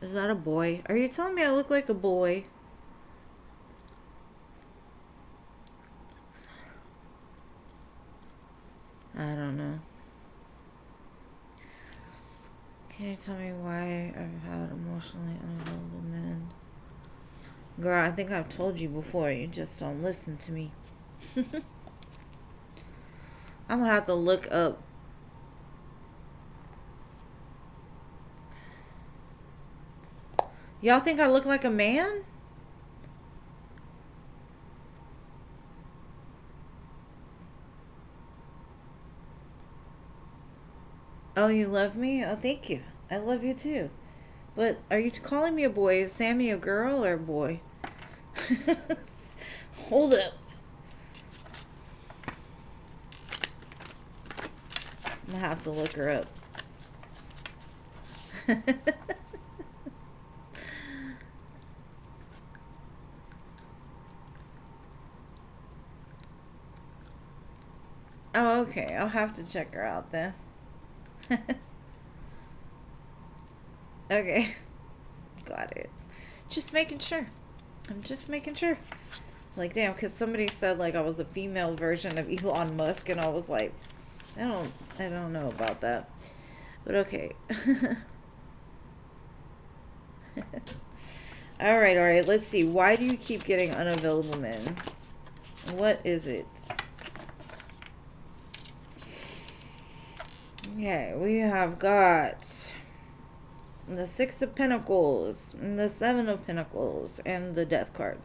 Is that a boy? Are you telling me I look like a boy? I don't know. Can you tell me why I've had emotionally unavailable men? Girl, I think I've told you before. You just don't listen to me. I'm gonna have to look up. Y'all think I look like a man? Oh, you love me? Oh, thank you. I love you too. But are you calling me a boy? Is Sammy a girl or a boy? Hold up. I'm gonna have to look her up. Oh, okay. I'll have to check her out then. Okay. Got it. Just making sure. I'm just making sure. Like, damn, because somebody said, like, I was a female version of Elon Musk, and I was like, I don't know about that. But okay. Alright, let's see. Why do you keep getting unavailable men? What is it? Okay, we have got the Six of Pentacles, and the Seven of Pentacles, and the Death card.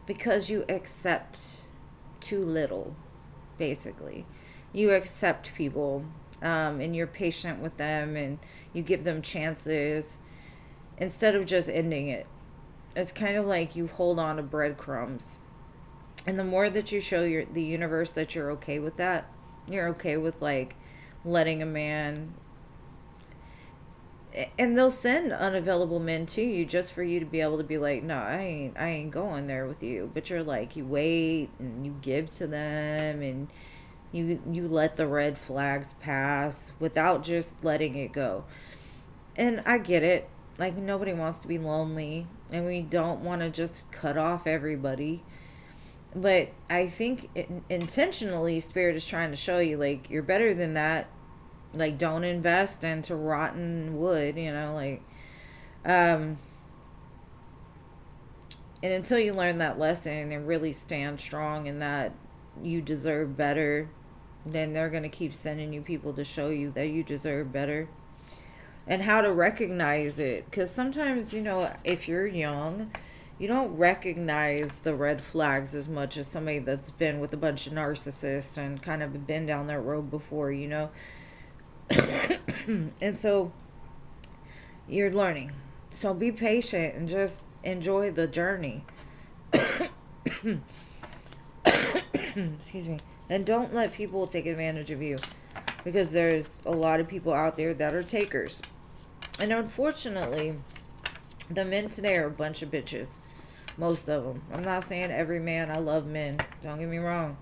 Because you accept too little, basically. You accept people, and you're patient with them, and you give them chances instead of just ending it. It's kind of like you hold on to breadcrumbs. And the more that you show the universe that you're okay with that, you're okay with like letting a man, and they'll send unavailable men to you just for you to be able to be like, no, I ain't going there with you. But you're like, you wait and you give to them, and you let the red flags pass without just letting it go. And I get it. Like, nobody wants to be lonely, and we don't want to just cut off everybody. But I think intentionally Spirit is trying to show you, like, you're better than that. Like, don't invest into rotten wood, like, and until you learn that lesson and really stand strong in that you deserve better, then they're going to keep sending you people to show you that you deserve better and how to recognize it. Because sometimes, if you're young, you don't recognize the red flags as much as somebody that's been with a bunch of narcissists and kind of been down that road before, And so you're learning. So be patient and just enjoy the journey. Excuse me. And don't let people take advantage of you, because there's a lot of people out there that are takers. And unfortunately, the men today are a bunch of bitches. Most of them. I'm not saying every man. I love men. Don't get me wrong.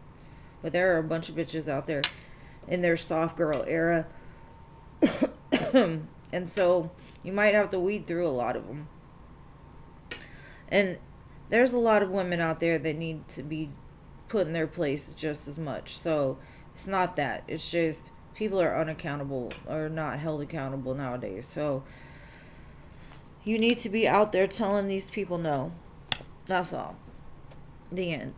But there are a bunch of bitches out there in their soft girl era. And so you might have to weed through a lot of them. And there's a lot of women out there that need to be put in their place just as much. So it's not that. It's just people are unaccountable or not held accountable nowadays. So you need to be out there telling these people no. That's all. The end.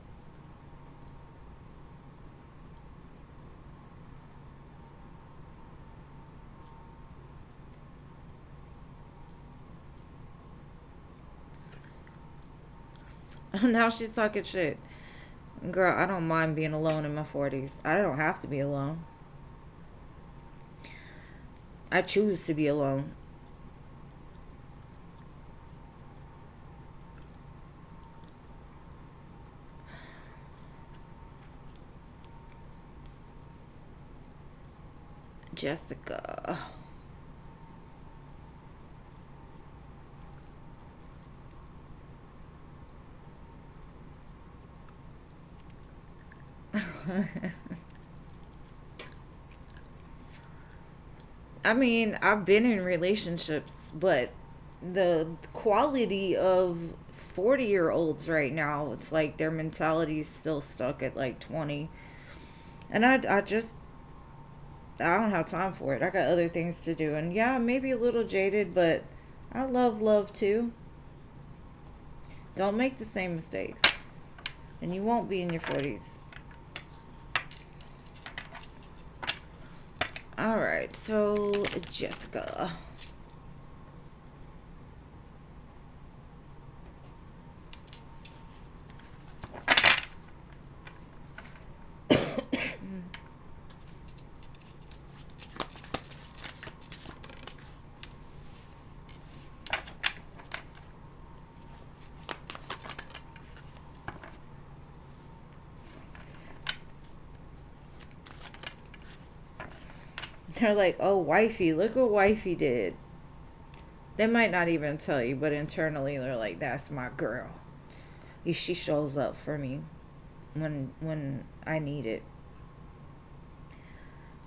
Now she's talking shit. Girl, I don't mind being alone in my 40s. I don't have to be alone. I choose to be alone. Jessica. I mean, I've been in relationships, but the quality of 40-year-olds right now, it's like their mentality is still stuck at like 20. And I don't have time for it. I got other things to do. And yeah, maybe a little jaded, but I love too. Don't make the same mistakes. And you won't be in your 40s. Alright, so Jessica. They're like, oh, wifey, look what wifey did. They might not even tell you, but internally they're like, that's my girl. She shows up for me when I need it.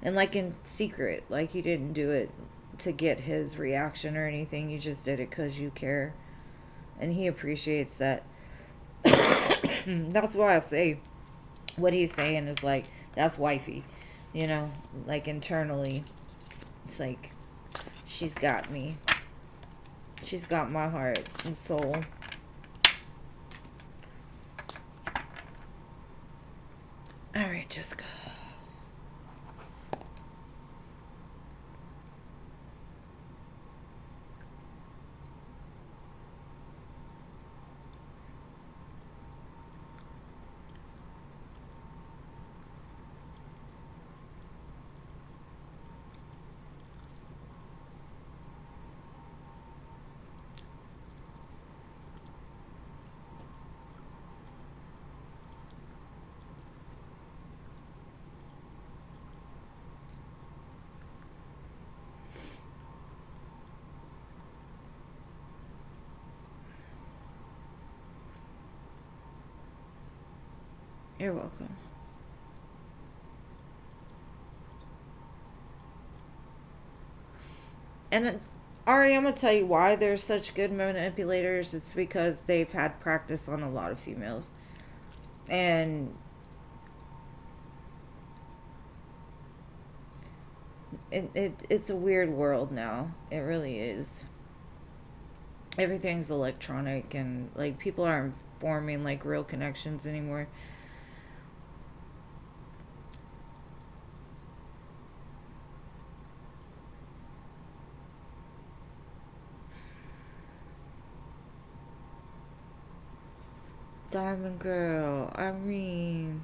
And like in secret, like you didn't do it to get his reaction or anything. You just did it because you care. And he appreciates that. That's why I say what he's saying is like, that's wifey. Like internally, it's like, she's got me. She's got my heart and soul. All right, Jessica. You're welcome. And Ari, I'm gonna tell you why they're such good manipulators. It's because they've had practice on a lot of females, and it's a weird world now. It really is. Everything's electronic, and like people aren't forming like real connections anymore. Diamond Girl, Irene.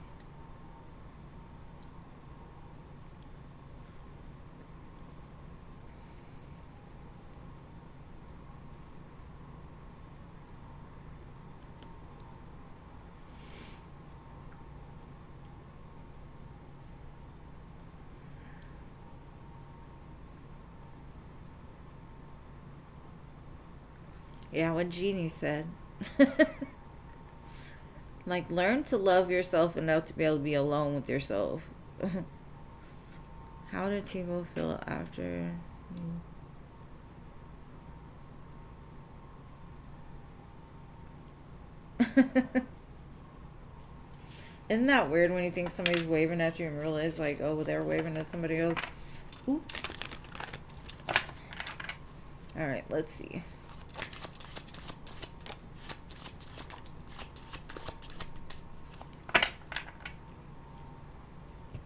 Yeah, what Jeannie said. Like, learn to love yourself enough to be able to be alone with yourself. How did Timo feel after? Isn't that weird when you think somebody's waving at you and realize, like, oh, they're waving at somebody else? Oops. Alright, let's see.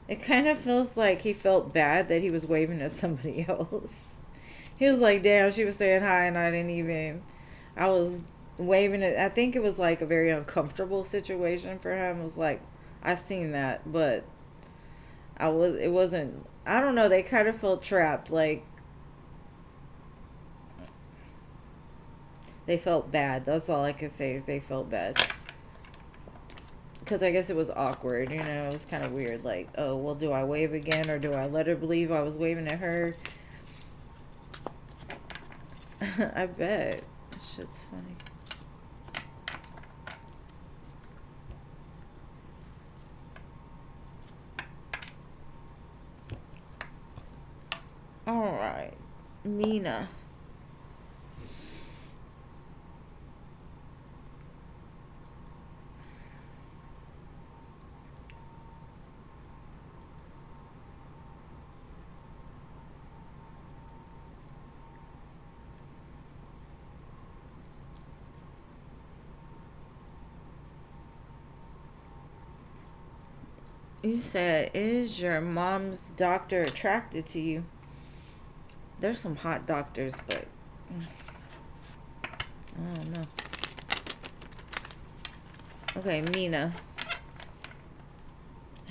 It kind of feels like he felt bad that he was waving at somebody else. He was like, damn, she was saying hi and I didn't even... I was waving it. I think it was like a very uncomfortable situation for him. It was like, I seen that, but it wasn't... I don't know, they kind of felt trapped. Like, they felt bad. That's all I can say is they felt bad. Because I guess it was awkward, you know, it was kind of weird. Like, oh, well, do I wave again or do I let her believe I was waving at her? I bet. Shit's funny. Alright. Mina. You said, is your mom's doctor attracted to you? There's some hot doctors, but I don't know. Okay, Mina.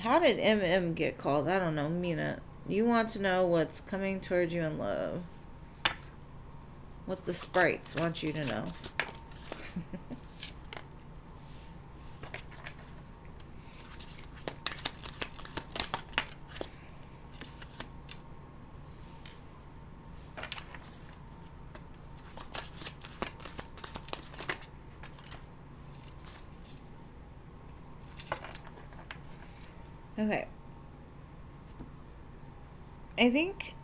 How did MM get called? I don't know. Mina, you want to know what's coming towards you in love. What the sprites want you to know. Okay. I think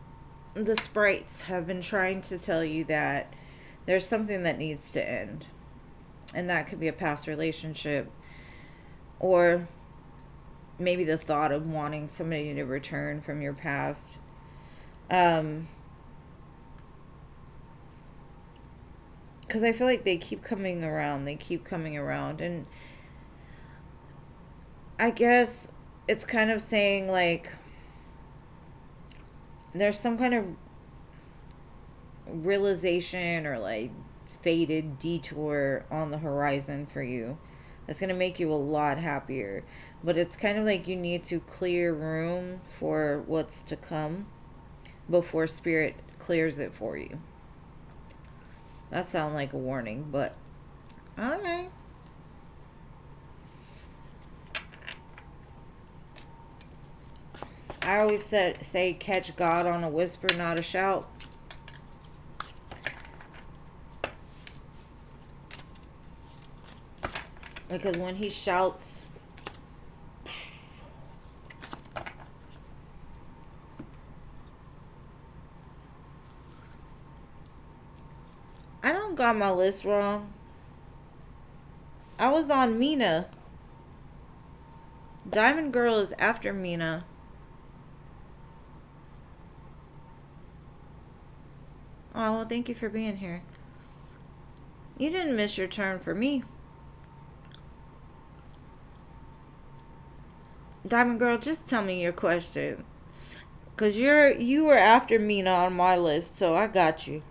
the sprites have been trying to tell you that there's something that needs to end. And that could be a past relationship. Or maybe the thought of wanting somebody to return from your past. Because I feel like they keep coming around. They keep coming around. And I guess it's kind of saying, like, there's some kind of realization or, like, faded detour on the horizon for you. That's going to make you a lot happier. But it's kind of like you need to clear room for what's to come before Spirit clears it for you. That sounds like a warning, but alright. I always say catch God on a whisper, not a shout. Because when he shouts, don't got my list wrong. I was on Mina. Diamond Girl is after Mina. Oh, well, thank you for being here. You didn't miss your turn for me. Diamond Girl, just tell me your question. Because you were after Mina on my list, so I got you.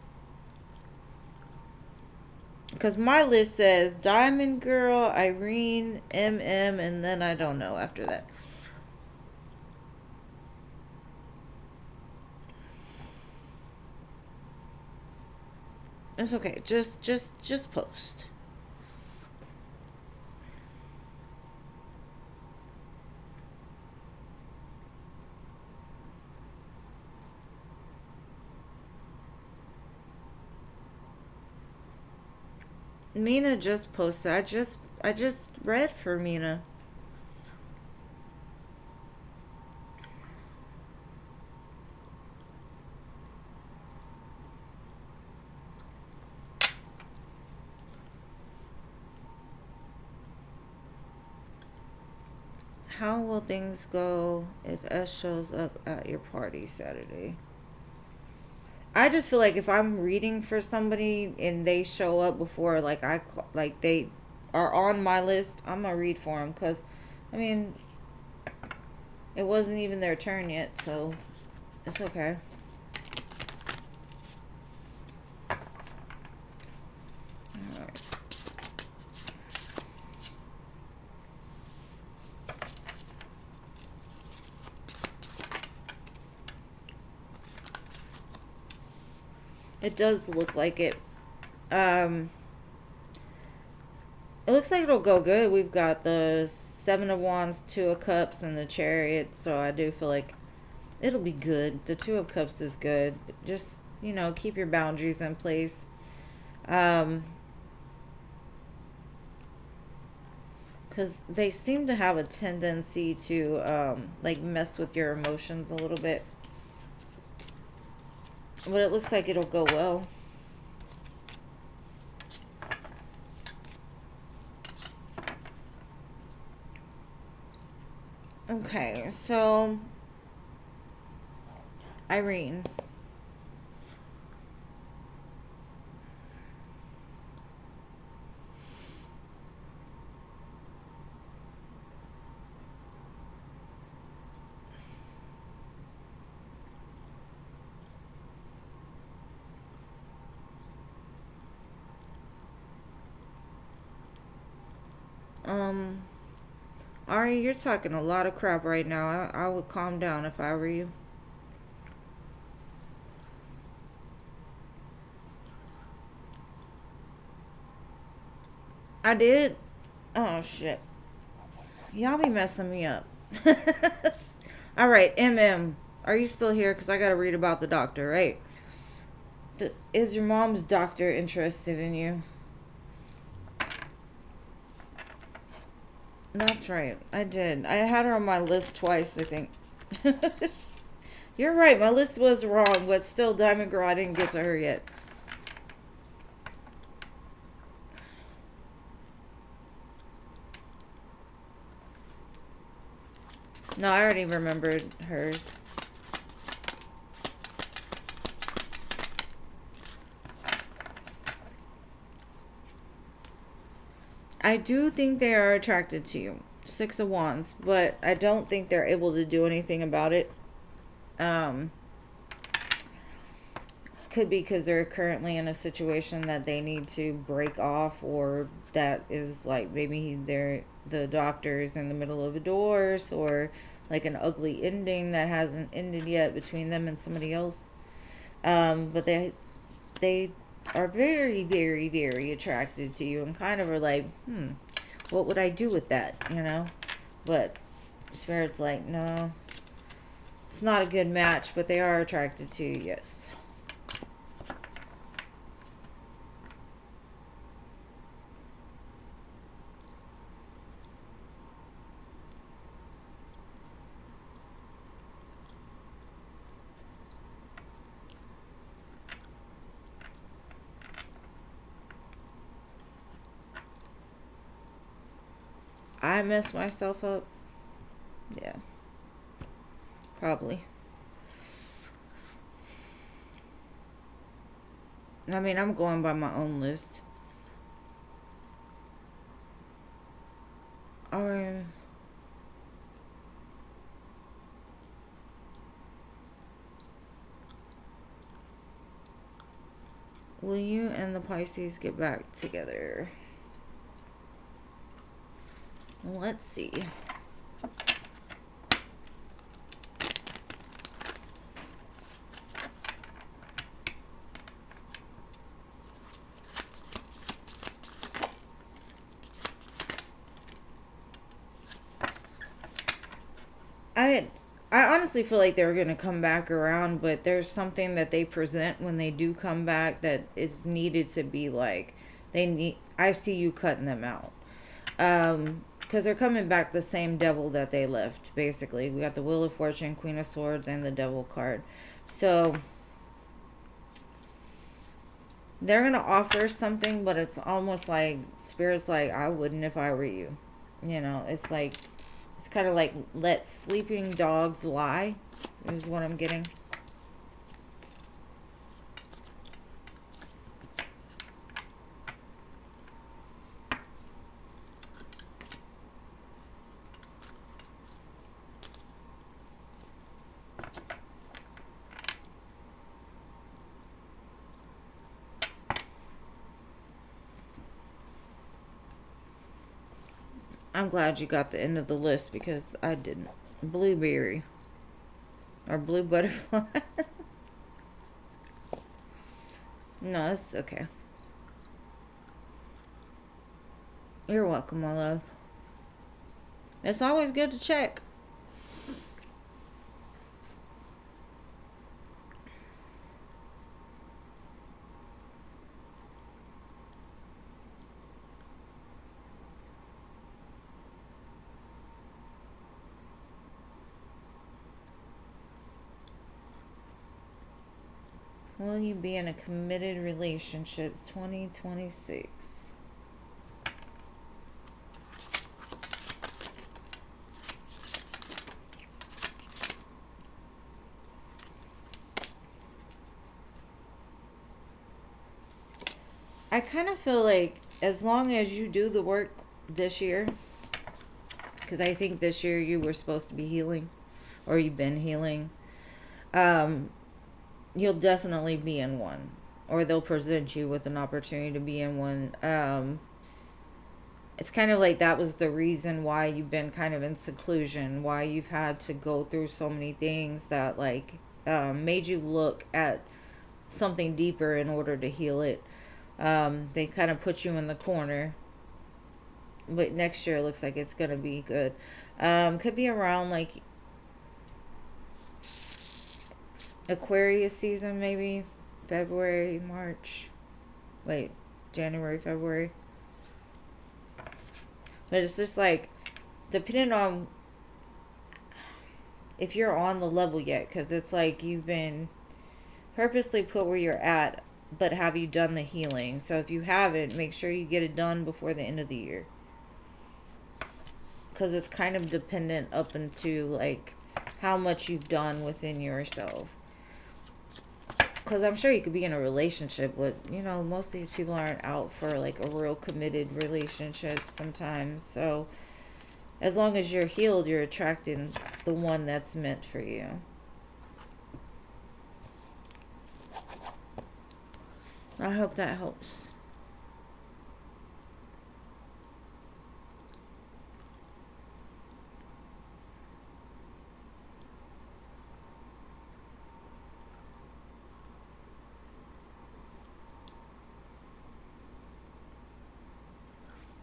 Because my list says Diamond Girl, Irene, MM, and then I don't know after that. It's okay. Just post. Mina just posted. I just read for Mina. How will things go if S shows up at your party Saturday? I just feel like if I'm reading for somebody and they show up before, like they are on my list, I'm gonna read for them because, I mean, it wasn't even their turn yet, so it's okay. Alright. It does look like it. It looks like it'll go good. We've got the Seven of Wands, Two of Cups, and the Chariot, so I do feel like it'll be good. The Two of Cups is good. Just, keep your boundaries in place. Because they seem to have a tendency to, mess with your emotions a little bit. But it looks like it'll go well. Okay, so Irene. Ari, you're talking a lot of crap right now. I would calm down if I were you. I did? Oh, shit. Y'all be messing me up. Alright, MM. Are you still here? Because I got to read about the doctor, right? Is your mom's doctor interested in you? That's right. I did. I had her on my list twice, I think. You're right. My list was wrong, but still, Diamond Girl, I didn't get to her yet. No, I already remembered hers. I do think they are attracted to you. Six of Wands. But I don't think they're able to do anything about it. Could be because they're currently in a situation that they need to break off, or that is like maybe the doctor's in the middle of a divorce, or like an ugly ending that hasn't ended yet between them and somebody else. But they are very, very, very attracted to you and kind of are like, what would I do with that, But Spirit's like, no, it's not a good match, but they are attracted to you, yes. I mess myself up? Yeah. Probably. I mean, I'm going by my own list. Alright. Will you and the Pisces get back together? Let's see. I honestly feel like they're going to come back around, but there's something that they present when they do come back that is needed to be like, I see you cutting them out. Because they're coming back the same devil that they left, basically. We got the Wheel of Fortune, Queen of Swords, and the Devil card. So they're going to offer something, but it's almost like Spirit's like, I wouldn't if I were you. You know, it's like, it's kind of like, let sleeping dogs lie, is what I'm getting. I'm glad you got the end of the list because I didn't. Blueberry. Or blue butterfly. No, it's okay. You're welcome, my love. It's always good to check. Will you be in a committed relationship 2026? I kind of feel like as long as you do the work this year, because I think this year you were supposed to be healing, or you've been healing, you'll definitely be in one, or they'll present you with an opportunity to be in one. It's kind of like that was the reason why you've been kind of in seclusion, why you've had to go through so many things that like made you look at something deeper in order to heal it. They kind of put you in the corner, but next year it looks like it's gonna be good. Could be around like Aquarius season, maybe February, March. Wait, January, February. But it's just like, depending on if you're on the level yet, because it's like you've been purposely put where you're at, but have you done the healing? So if you haven't, make sure you get it done before the end of the year. Because it's kind of dependent up into like how much you've done within yourself. Because I'm sure you could be in a relationship, but you know, most of these people aren't out for like a real committed relationship sometimes. So as long as you're healed, you're attracting the one that's meant for you. I hope that helps.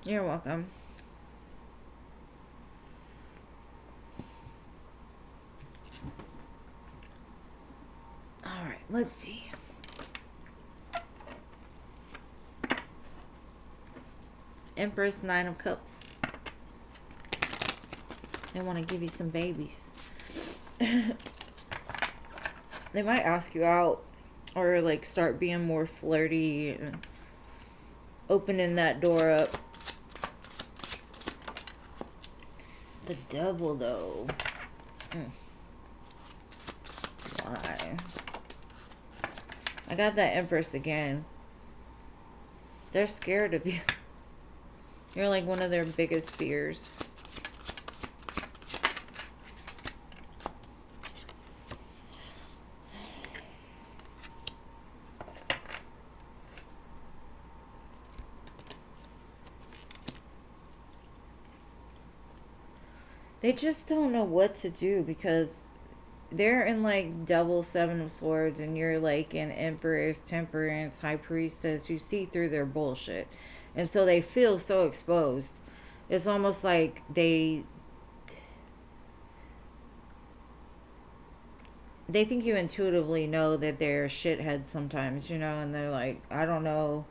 You're welcome. All right, let's see. Empress, Nine of Cups. They want to give you some babies. They might ask you out or like start being more flirty and opening that door up. The devil, though. Why? I got that Empress again. They're scared of you. You're like one of their biggest fears. They just don't know what to do because they're in like double seven of swords and you're like an empress, temperance, high priestess. You see through their bullshit. And so they feel so exposed. It's almost like they think you intuitively know that they're shitheads sometimes, you know, and they're like, I don't know,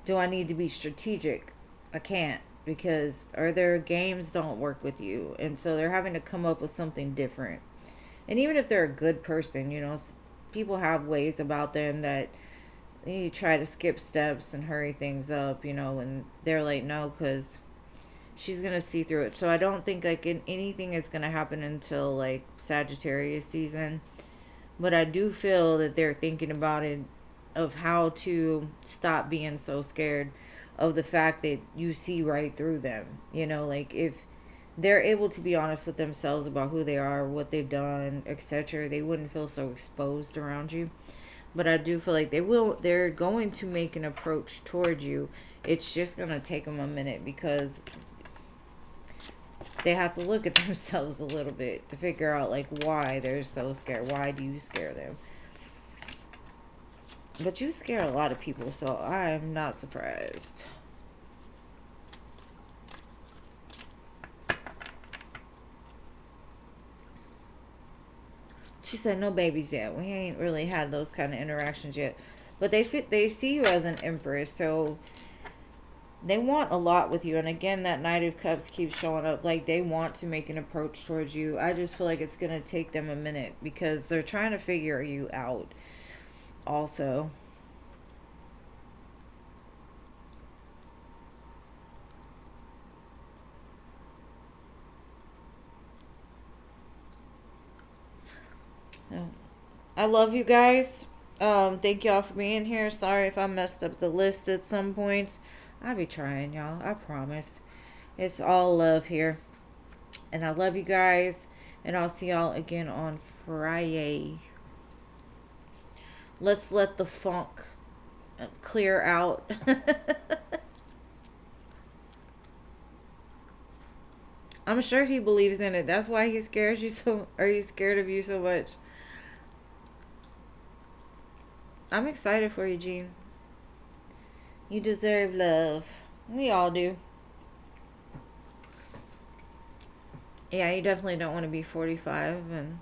do I need to be strategic? I can't, because or their games don't work with you, and so they're having to come up with something different. And even if they're a good person, you know, people have ways about them that you try to skip steps and hurry things up, you know, and they're like, no, because she's gonna see through it. So I don't think like anything is gonna happen until like Sagittarius season, but I do feel that they're thinking about it, of how to stop being so scared of the fact that you see right through them. You know, like if they're able to be honest with themselves about who they are, what they've done, etc., they wouldn't feel so exposed around you. But I do feel like they're going to make an approach towards you. It's just going to take them a minute because they have to look at themselves a little bit to figure out like why they're so scared. Why do you scare them? But you scare a lot of people, so I'm not surprised. She said no babies yet. We ain't really had those kind of interactions yet. But they see you as an empress, so they want a lot with you. And again, that Knight of Cups keeps showing up. Like they want to make an approach towards you. I just feel like it's going to take them a minute because they're trying to figure you out also. I love you guys. Thank y'all for being here. Sorry if I messed up the list at some point. I'll be trying, y'all. I promise. It's all love here. And I love you guys. And I'll see y'all again on Friday. Let's let the funk clear out. I'm sure he believes in it. That's why he scares you so, or he's scared of you so much. I'm excited for you, Gene. You deserve love. We all do. Yeah, you definitely don't want to be 45 and